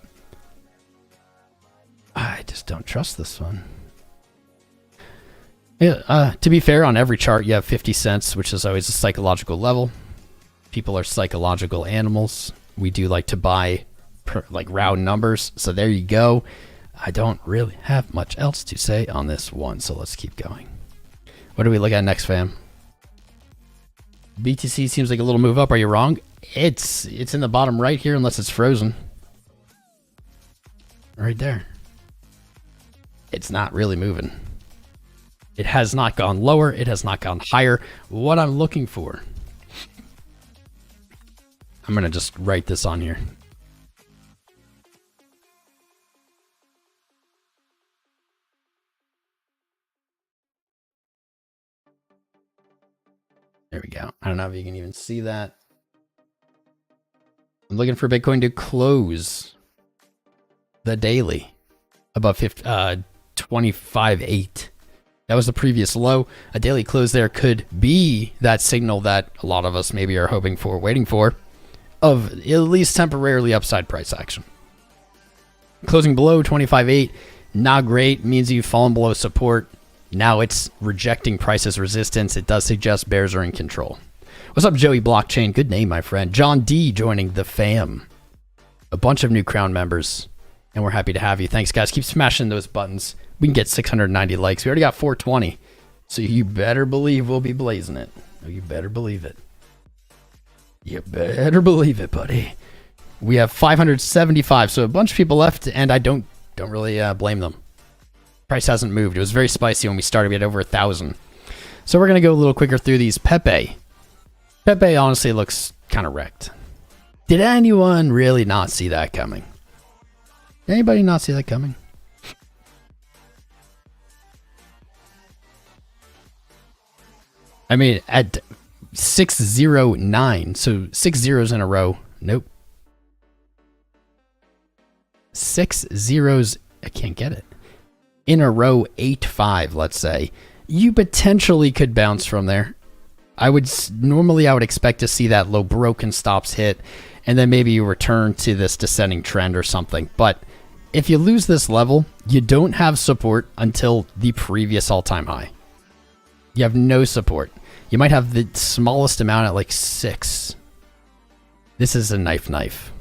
I just don't trust this one. Yeah, to be fair, on every chart you have 50 cents, which is always a psychological level. People are psychological animals. We do like to buy like round numbers. So there you go. I don't really have much else to say on this one, so let's keep going. What do we look at next, fam? BTC seems like a little move up. Are you wrong? It's in the bottom right here unless it's frozen. Right there. It's not really moving. It has not gone lower. It has not gone higher. What I'm looking for. I'm going to just write this on here. There we go. I don't know if you can even see that. I'm looking for Bitcoin to close the daily above 25.8. That was the previous low. A daily close there could be that signal that a lot of us maybe are hoping for, waiting for, of at least temporarily upside price action. Closing below 25.8, not great, means you've fallen below support. Now it's rejecting price as resistance. It does suggest bears are in control. What's up, Joey Blockchain? Good name, my friend. John D joining the fam. A bunch of new Crown members, and we're happy to have you. Thanks, guys. Keep smashing those buttons. We can get 690 likes. We already got 420, so you better believe we'll be blazing it. Oh, you better believe it. You better believe it, buddy. We have 575, so a bunch of people left, and I don't really blame them. Price hasn't moved. It was very spicy when we started. We had over 1,000. So we're going to go a little quicker through these. Pepe. Pepe honestly looks kind of wrecked. Did anyone really not see that coming? Did anybody not see that coming? I mean, at 609, so 6 zeros in a row. Nope. 6 zeros, I can't get it. In a row, 8-5, let's say. You potentially could bounce from there. Normally I would expect to see that low broken stops hit, and then maybe you return to this descending trend or something. But if you lose this level, you don't have support until the previous all-time high. You have no support. You might have the smallest amount at like 6. This is a knife.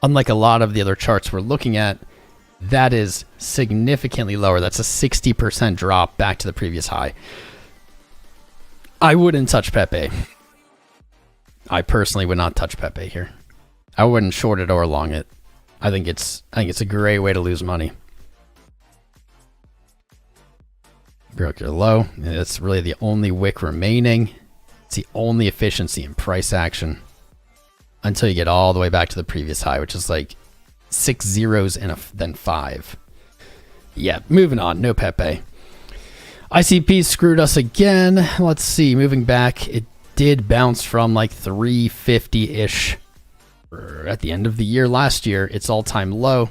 Unlike a lot of the other charts we're looking at, that is significantly lower. That's a 60% drop back to the previous high. I wouldn't touch Pepe. I personally would not touch Pepe here. I wouldn't short it or long it. I think it's a great way to lose money. Broke your low. It's really the only wick remaining. It's the only efficiency in price action until you get all the way back to the previous high, which is like 6 zeros and then 5. Yeah, moving on. No Pepe. ICP screwed us again. Let's see. Moving back, it did bounce from like 350-ish at the end of the year last year. Its all-time low.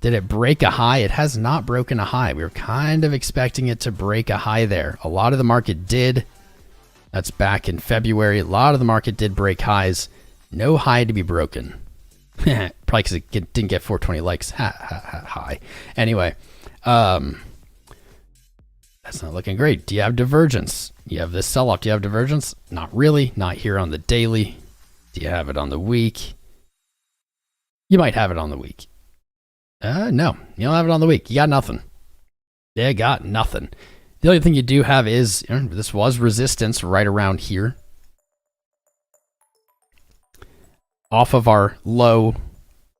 Did it break a high? It has not broken a high. We were kind of expecting it to break a high there. A lot of the market did. That's back in February. A lot of the market did break highs. No high to be broken. Probably because it didn't get 420 likes. High. Anyway, that's not looking great. Do you have divergence? You have this sell-off. Do you have divergence? Not really. Not here on the daily. Do you have it on the week? You might have it on the week. No, you don't have it on the week. You got nothing. You got nothing. The only thing you do have is, this was resistance right around here. Off of our low,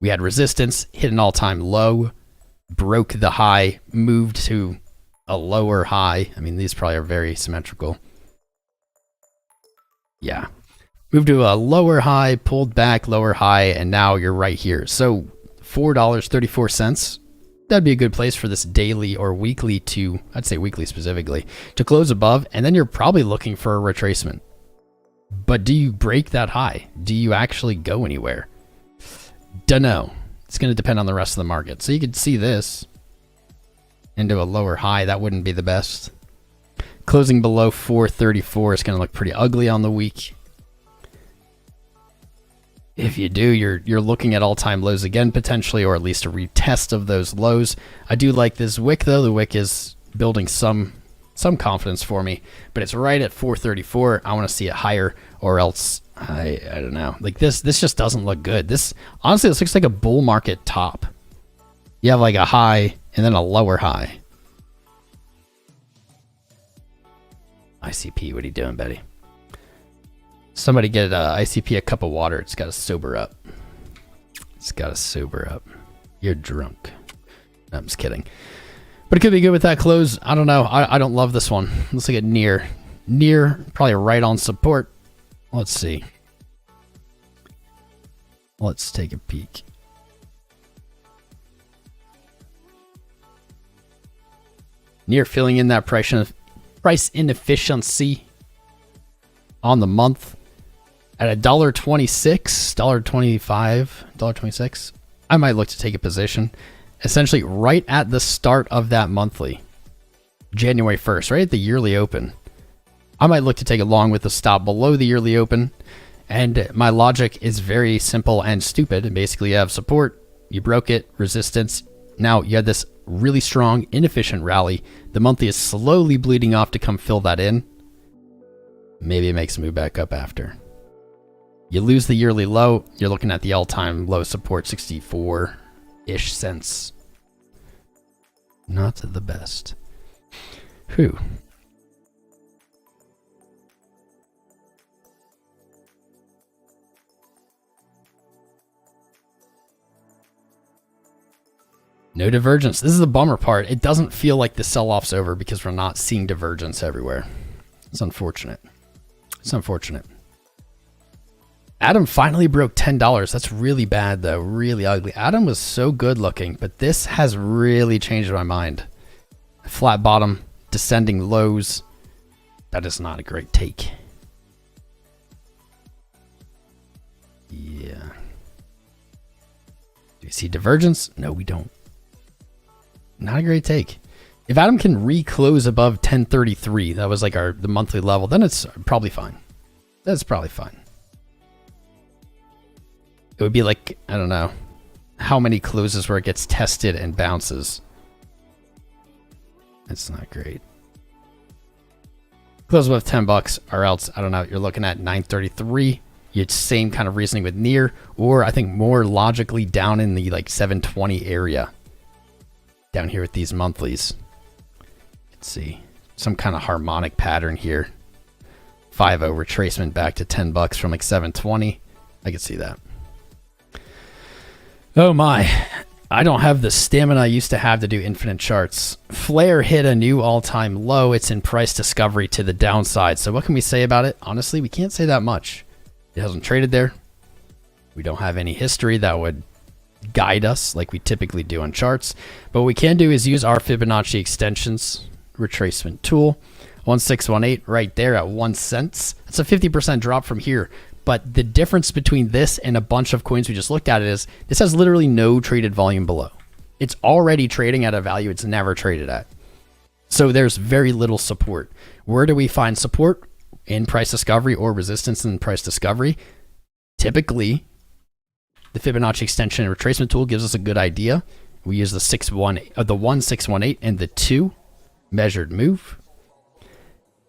we had resistance, hit an all-time low, broke the high, moved to a lower high. I mean, these probably are very symmetrical. Yeah. Moved to a lower high, pulled back, lower high, and now you're right here. So $4.34. That'd be a good place for this daily or weekly to, I'd say weekly specifically, to close above, and then you're probably looking for a retracement. But do you break that high? Do you actually go anywhere? Dunno. It's going to depend on the rest of the market. So you could see this into a lower high. That wouldn't be the best. Closing below 434 is going to look pretty ugly on the week. If you do, you're looking at all-time lows again potentially, or at least a retest of those lows. I do like this wick though. The wick is building some confidence for me, but it's right at 434. I want to see it higher, or else I don't know. Like this just doesn't look good. This honestly, this looks like a bull market top. You have like a high and then a lower high. ICP, what are you doing, Betty? Somebody get ICP a cup of water. It's got to sober up. It's got to sober up. You're drunk. No, I'm just kidding. But it could be good with that close. I don't know. I don't love this one. Let's look at near. Near, probably right on support. Let's see. Let's take a peek. Near filling in that price inefficiency on the month at $1.26, $1.25, $1.26. I might look to take a position essentially right at the start of that monthly, January 1st, right at the yearly open. I might look to take a long with a stop below the yearly open. And my logic is very simple and stupid. Basically, you have support, you broke it, resistance. Now you had this really strong, inefficient rally. The monthly is slowly bleeding off to come fill that in. Maybe it makes a move back up after. You lose the yearly low, you're looking at the all-time low support, 64-ish cents. Not the best. Whew. No divergence. This is the bummer part. It doesn't feel like the sell-off's over because we're not seeing divergence everywhere. It's unfortunate. It's unfortunate. Atom finally broke $10. That's really bad, though. Really ugly. Atom was so good looking, but this has really changed my mind. Flat bottom, descending lows. That is not a great take. Yeah. Do we see divergence? No, we don't. Not a great take. If Atom can reclose above 1033, that was like the monthly level, then it's probably fine. That's probably fine. It would be like, I don't know, how many closes where it gets tested and bounces. That's not great. Close above $10, or else, I don't know, you're looking at 933. You had same kind of reasoning with near, or I think more logically down in the like 720 area. Down here with these monthlies. Let's see. Some kind of harmonic pattern here. 5-0 retracement back to $10 from like 720. I can see that. Oh my. I don't have the stamina I used to have to do infinite charts. Flare hit a new all-time low. It's in price discovery to the downside. So what can we say about it? Honestly, we can't say that much. It hasn't traded there. We don't have any history that would guide us like we typically do on charts. But what we can do is use our Fibonacci extensions retracement tool. 1618 right there at 1 cent. That's a 50% drop from here. But the difference between this and a bunch of coins we just looked at is this has literally no traded volume below. It's already trading at a value it's never traded at. So there's very little support. Where do we find support? In price discovery or resistance in price discovery. Typically, the Fibonacci extension and retracement tool gives us a good idea. We use the 1618 and the 2 measured move.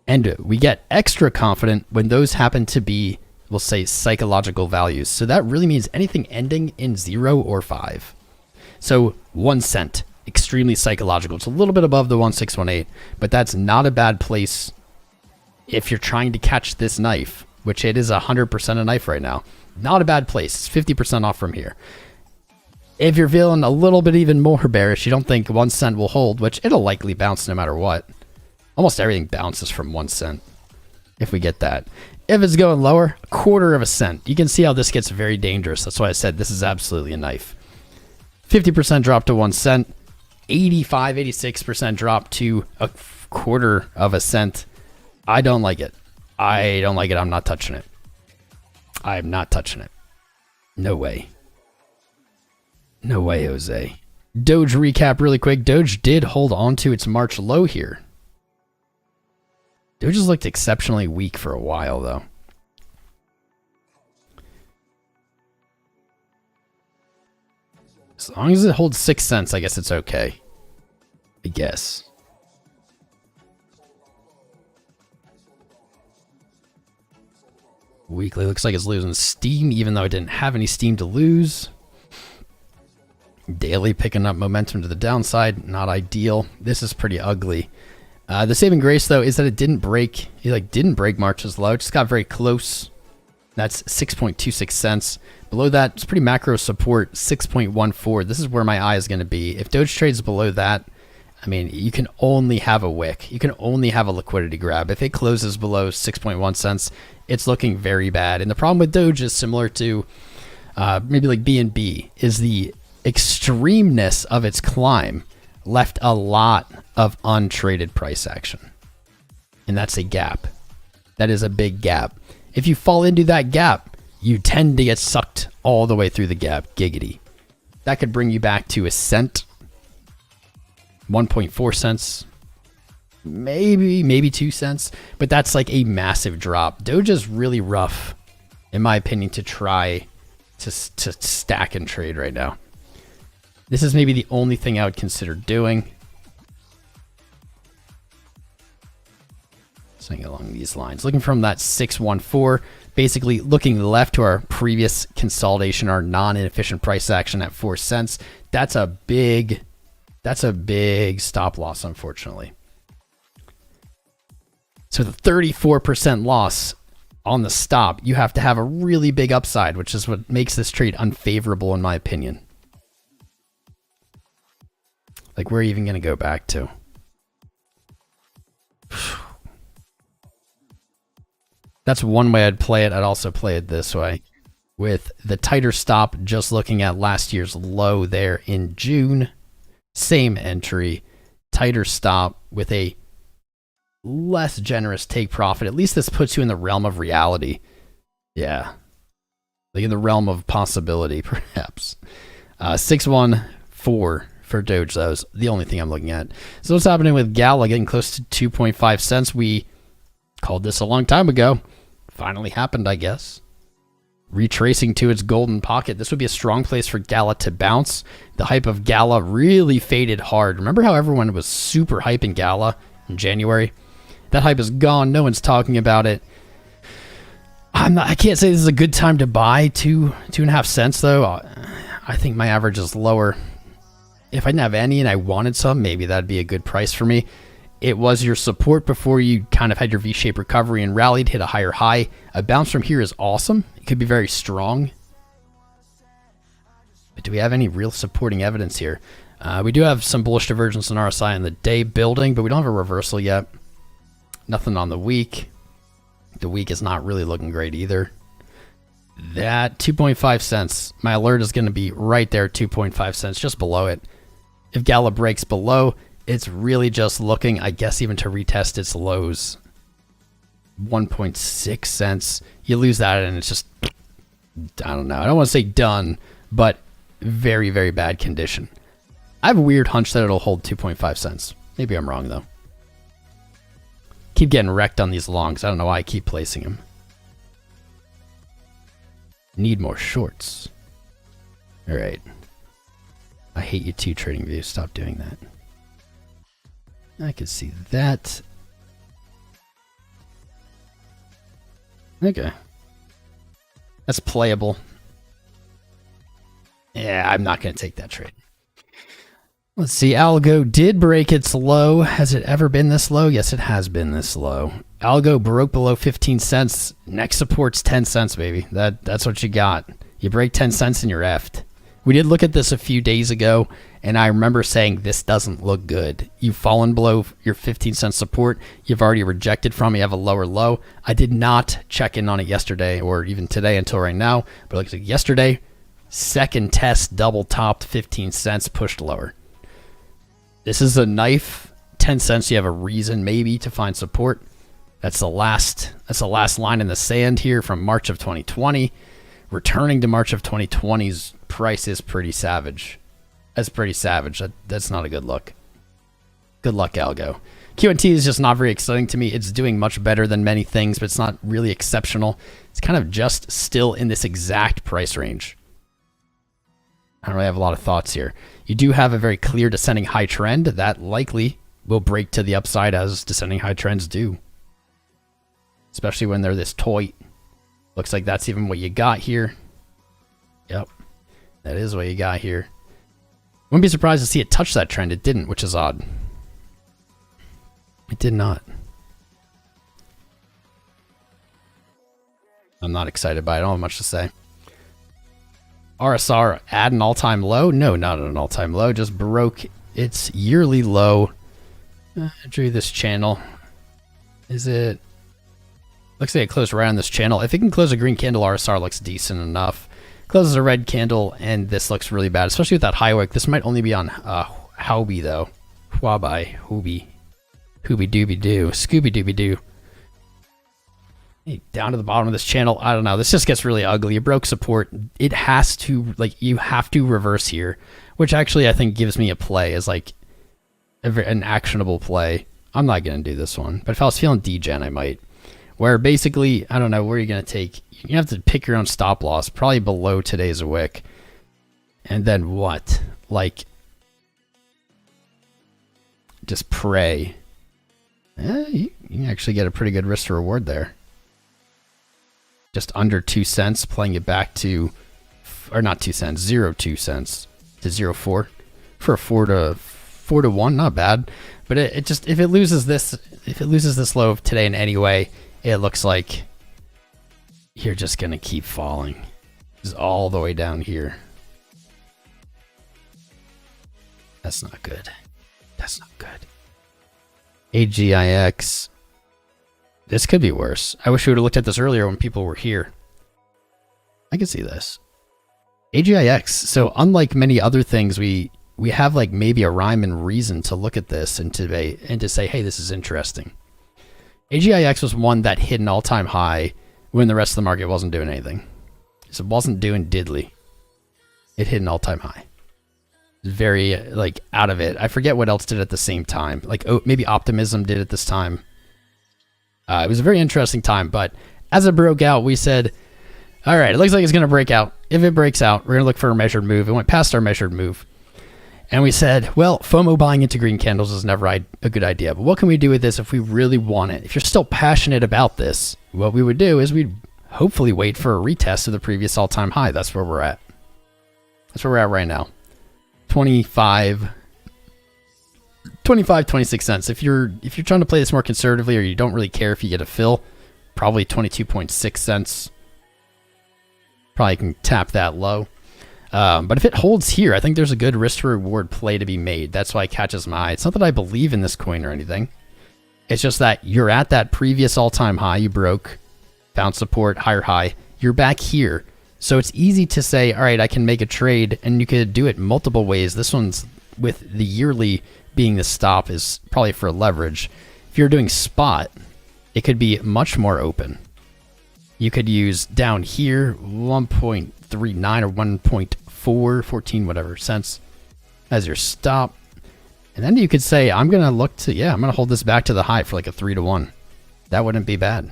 And we get extra confident when those happen to be, we'll say, psychological values. So that really means anything ending in 0 or 5. So 1 cent, extremely psychological. It's a little bit above the 1618, but that's not a bad place if you're trying to catch this knife, which it is 100% a knife right now. Not a bad place. It's 50% off from here. If you're feeling a little bit even more bearish, you don't think 1 cent will hold, which it'll likely bounce no matter what. Almost everything bounces from 1 cent if we get that. If it's going lower, 1/4 cent. You can see how this gets very dangerous. That's why I said this is absolutely a knife. 50% drop to 1 cent. 86% drop to 1/4 cent. I don't like it. I don't like it. I'm not touching it. I'm not touching it. No way. No way, Jose. Doge recap really quick. Doge did hold on to its March low here. Doge has looked exceptionally weak for a while, though. As long as it holds 6 cents, I guess it's okay. I guess. Weekly looks like it's losing steam, even though it didn't have any steam to lose. Daily picking up momentum to the downside, not ideal. This is pretty ugly. The saving grace, though, is that it didn't break. It didn't break March's low. It just got very close. That's 6.26 cents. Below that, it's pretty macro support, 6.14. This is where my eye is going to be. If Doge trades below that, I mean, you can only have a wick. You can only have a liquidity grab. If it closes below 6.1 cents, it's looking very bad. And the problem with Doge is similar to maybe like BNB, is the extremeness of its climb left a lot of untraded price action. And that's a gap. That is a big gap. If you fall into that gap, you tend to get sucked all the way through the gap. Giggity. That could bring you back to a cent. 1.4 cents, maybe 2 cents, but that's like a massive drop. Doge is really rough, in my opinion, to try to stack and trade right now. This is maybe the only thing I would consider doing. Something along these lines. Looking from that 614, basically looking left to our previous consolidation, our non-inefficient price action at 4 cents. That's a big stop loss, unfortunately. So the 34% loss on the stop, you have to have a really big upside, which is what makes this trade unfavorable in my opinion. Like, where are you even going to go back to? That's one way I'd play it. I'd also play it this way, with the tighter stop just looking at last year's low there in June. Same entry, tighter stop with a less generous take profit. At least this puts you in the realm of reality. Yeah. Like in the realm of possibility, perhaps. 614 for Doge, though, is the only thing I'm looking at. So what's happening with Gala getting close to 2.5 cents? We called this a long time ago. Finally happened, I guess. Retracing to its golden pocket. This would be a strong place for Gala to bounce. The hype of Gala really faded hard. Remember how everyone was super hyping Gala in January? That hype is gone. No one's talking about it. I can't say this is a good time to buy 2.5 cents though. I think my average is lower. If I didn't have any and I wanted some, maybe that'd be a good price for me. It was your support before you kind of had your V-shaped recovery and rallied, hit a higher high. A bounce from here is awesome. It could be very strong. But do we have any real supporting evidence here? We do have some bullish divergence in RSI in the day building, but we don't have a reversal yet. Nothing on the week. The week is not really looking great either. That 2.5 cents, my alert is going to be right there, 2.5 cents, just below it. If Gala breaks below, it's really just looking, I guess, even to retest its lows. 1.6 cents. You lose that and it's just, I don't know. I don't want to say done, but very, very bad condition. I have a weird hunch that it'll hold 2.5 cents. Maybe I'm wrong, though. Keep getting wrecked on these longs. I don't know why I keep placing them. Need more shorts. All right. I hate you too, Trading View. Stop doing that. I can see that. Okay. That's playable. Yeah, I'm not going to take that trade. Let's see. ALGO did break its low. Has it ever been this low? Yes, it has been this low. ALGO broke below 15 cents. Next support's 10 cents, baby. That's what you got. You break 10 cents and you're effed. We did look at this a few days ago, and I remember saying this doesn't look good. You've fallen below your 15-cent support. You've already rejected from it. You have a lower low. I did not check in on it yesterday or even today until right now, but it looks like yesterday, second test, double topped, 15 cents, pushed lower. This is a knife, 10 cents. You have a reason maybe to find support. That's the last line in the sand here from March of 2020. Returning to March of 2020's price is pretty savage. That's pretty savage. That's not a good look. Good luck, ALGO. QNT is just not very exciting to me. It's doing much better than many things, but it's not really exceptional. It's kind of just still in this exact price range. I don't really have a lot of thoughts here. You do have a very clear descending high trend that likely will break to the upside as descending high trends do. Especially when they're this tight. Looks like that's even what you got here. Yep. That is what you got here. Wouldn't be surprised to see it touch that trend. It didn't, which is odd. It did not. I'm not excited by it. I don't have much to say. RSR at an all-time low? No, not at an all-time low. Just broke its yearly low. I drew this channel. Is it? Looks like it closed right on this channel. If it can close a green candle, RSR looks decent enough. Closes a red candle, and this looks really bad, especially with that high wick. This might only be on Huobi, though. Huobi. Hooby dooby doo. Scooby dooby doo. Hey, down to the bottom of this channel. I don't know. This just gets really ugly. You broke support. It has to, like, you have to reverse here, which actually I think gives me a play. Is like, an actionable play. I'm not going to do this one, but if I was feeling degen, I might. Where basically, I don't know, where you're going to take, you have to pick your own stop loss, probably below today's wick. And then what? Like, just pray. You can actually get a pretty good risk to reward there. Just under 2 cents, playing it back to, or not 2 cents, 0.2 cents to 0.4 for a 4 to 1, not bad. But it just, if it loses this low today in any way, it looks like you're just gonna keep falling. It's all the way down here. That's not good. That's not good. AGIX. This could be worse. I wish we would have looked at this earlier when people were here. I can see this. AGIX. So unlike many other things, we have like maybe a rhyme and reason to look at this and to say, hey, this is interesting. AGIX was one that hit an all-time high when the rest of the market wasn't doing anything. So it wasn't doing diddly. It hit an all-time high. Very like out of it. I forget what else did at the same time. Like maybe Optimism did at this time. It was a very interesting time, but as it broke out, we said, all right, it looks like it's going to break out. If it breaks out, we're going to look for a measured move. It went past our measured move. And we said, well, FOMO buying into green candles is never a good idea. But what can we do with this if we really want it? If you're still passionate about this, what we would do is we'd hopefully wait for a retest of the previous all-time high. That's where we're at. That's where we're at right now. 26 cents. If you're trying to play this more conservatively, or you don't really care if you get a fill, probably 22.6 cents. Probably can tap that low. But if it holds here, I think there's a good risk to reward play to be made. That's why it catches my eye. It's not that I believe in this coin or anything. It's just that you're at that previous all-time high. You broke, found support, higher high. You're back here. So it's easy to say, all right, I can make a trade, and you could do it multiple ways. This one's with the yearly being the stop is probably for leverage. If you're doing spot, it could be much more open. You could use down here 1.39 or 1.414 whatever cents as your stop. And then you could say, I'm going to look to, I'm going to hold this back to the high for like a 3 to 1. That wouldn't be bad.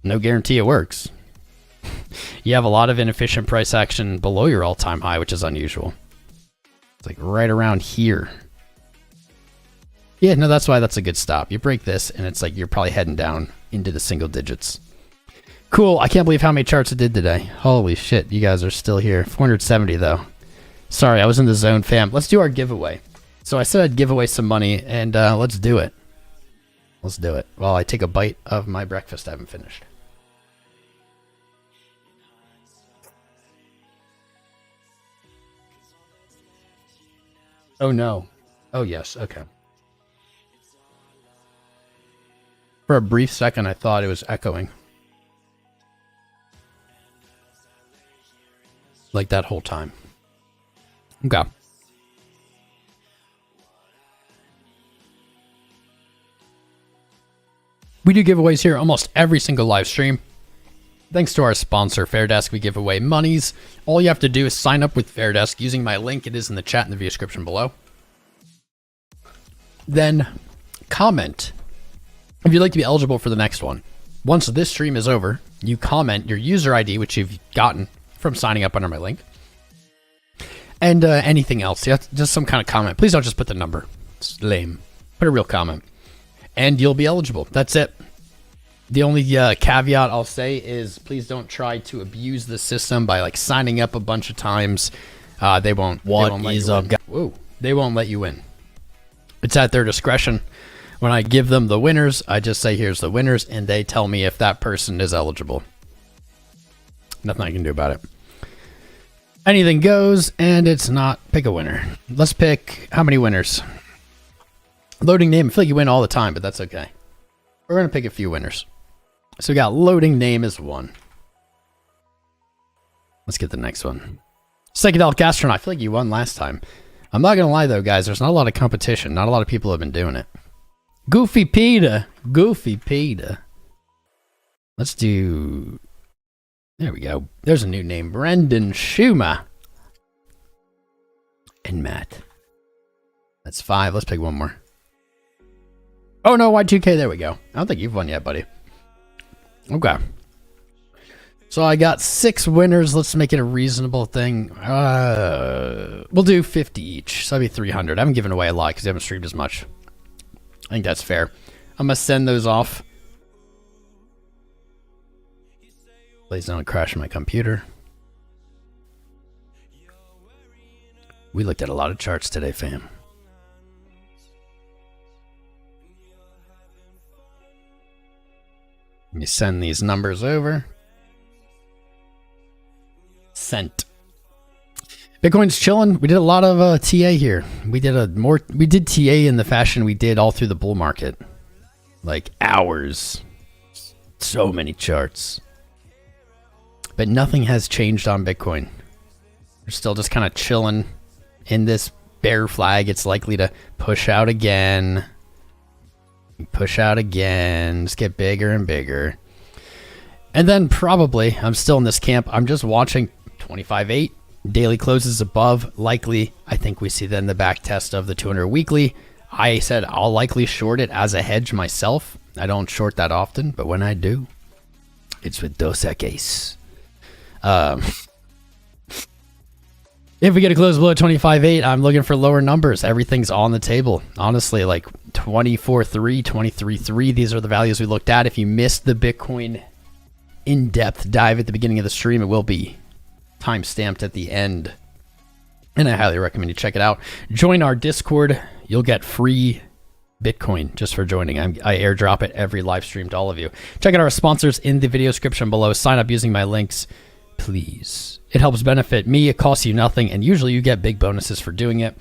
No guarantee it works. You have a lot of inefficient price action below your all-time high, which is unusual. It's like right around here. Yeah, no, that's why that's a good stop. You break this, and it's like you're probably heading down into the single digits. Cool. I can't believe how many charts it did today. Holy shit, you guys are still here. 470, though. Sorry, I was in the zone, fam. Let's do our giveaway. So I said I'd give away some money, and let's do it. Let's do it. While I take a bite of my breakfast I haven't finished. Oh, no. Oh, yes. Okay. For a brief second, I thought it was echoing. Like that whole time. Okay. We do giveaways here almost every single live stream. Thanks to our sponsor, Fairdesk, we give away monies. All you have to do is sign up with Fairdesk using my link. It is in the chat in the video description below. Then comment if you'd like to be eligible for the next one. Once this stream is over, you comment your user ID, which you've gotten from signing up under my link, and anything else. Yeah, just some kind of comment. Please don't just put the number. It's lame. Put a real comment, and you'll be eligible. That's it. The only caveat I'll say is please don't try to abuse the system by like signing up a bunch of times. They won't. What is up, guys? Whoa, they won't let you in. It's at their discretion. When I give them the winners, I just say, here's the winners, and they tell me if that person is eligible. Nothing I can do about it. Anything goes, and it's not. Pick a winner. Let's pick how many winners? Loading name. I feel like you win all the time, but that's okay. We're going to pick a few winners. So we got loading name is 1. Let's get the next one. Psychedelic Astronaut. I feel like you won last time. I'm not going to lie, though, guys. There's not a lot of competition. Not a lot of people have been doing it. Goofy Peter. Goofy Peter. Let's do... There we go. There's a new name. Brendan Schumer. And Matt. That's 5. Let's pick one more. Oh no, Y2K. There we go. I don't think you've won yet, buddy. Okay. So I got 6 winners. Let's make it a reasonable thing. We'll do 50 each. So that'll be 300. I haven't given away a lot because I haven't streamed as much. I think that's fair. I'm going to send those off. Please don't crash my computer. We looked at a lot of charts today, fam. Let me send these numbers over. Sent. Bitcoin's chilling. We did a lot of TA here. We did TA in the fashion we did all through the bull market. Like hours. So many charts. But nothing has changed on Bitcoin. We're still just kind of chilling in this bear flag. It's likely to push out again. Push out again. Just get bigger and bigger. And then probably, I'm still in this camp. I'm just watching 25.8. Daily closes above. Likely, I think we see then the back test of the 200 weekly. I said I'll likely short it as a hedge myself. I don't short that often, but when I do, it's with Dos Equis. If we get a close below 25.8, I'm looking for lower numbers. Everything's on the table. Honestly, like 24.3, 23.3. These are the values we looked at. If you missed the Bitcoin in-depth dive at the beginning of the stream, it will be time-stamped at the end. And I highly recommend you check it out. Join our Discord. You'll get free Bitcoin just for joining. I airdrop it every live stream to all of you. Check out our sponsors in the video description below. Sign up using my links, please. It helps benefit me. It costs you nothing, and usually you get big bonuses for doing it.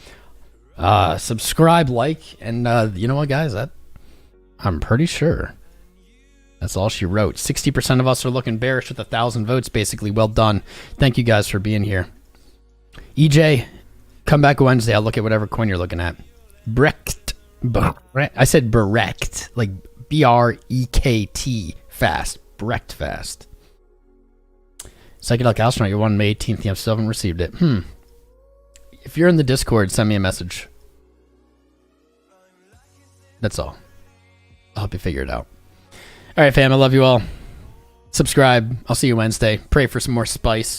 Subscribe, like, and you know what, guys? I'm pretty sure that's all she wrote. 60% of us are looking bearish with 1,000 votes, basically. Well done. Thank you guys for being here. EJ, come back Wednesday. I'll look at whatever coin you're looking at. REKT. I said BREKT, like BREKT fast. BREKT fast. Psychedelic Astronaut, you won May 18th. You still haven't received it. If you're in the Discord, send me a message. That's all. I'll help you figure it out. All right, fam. I love you all. Subscribe. I'll see you Wednesday. Pray for some more spice.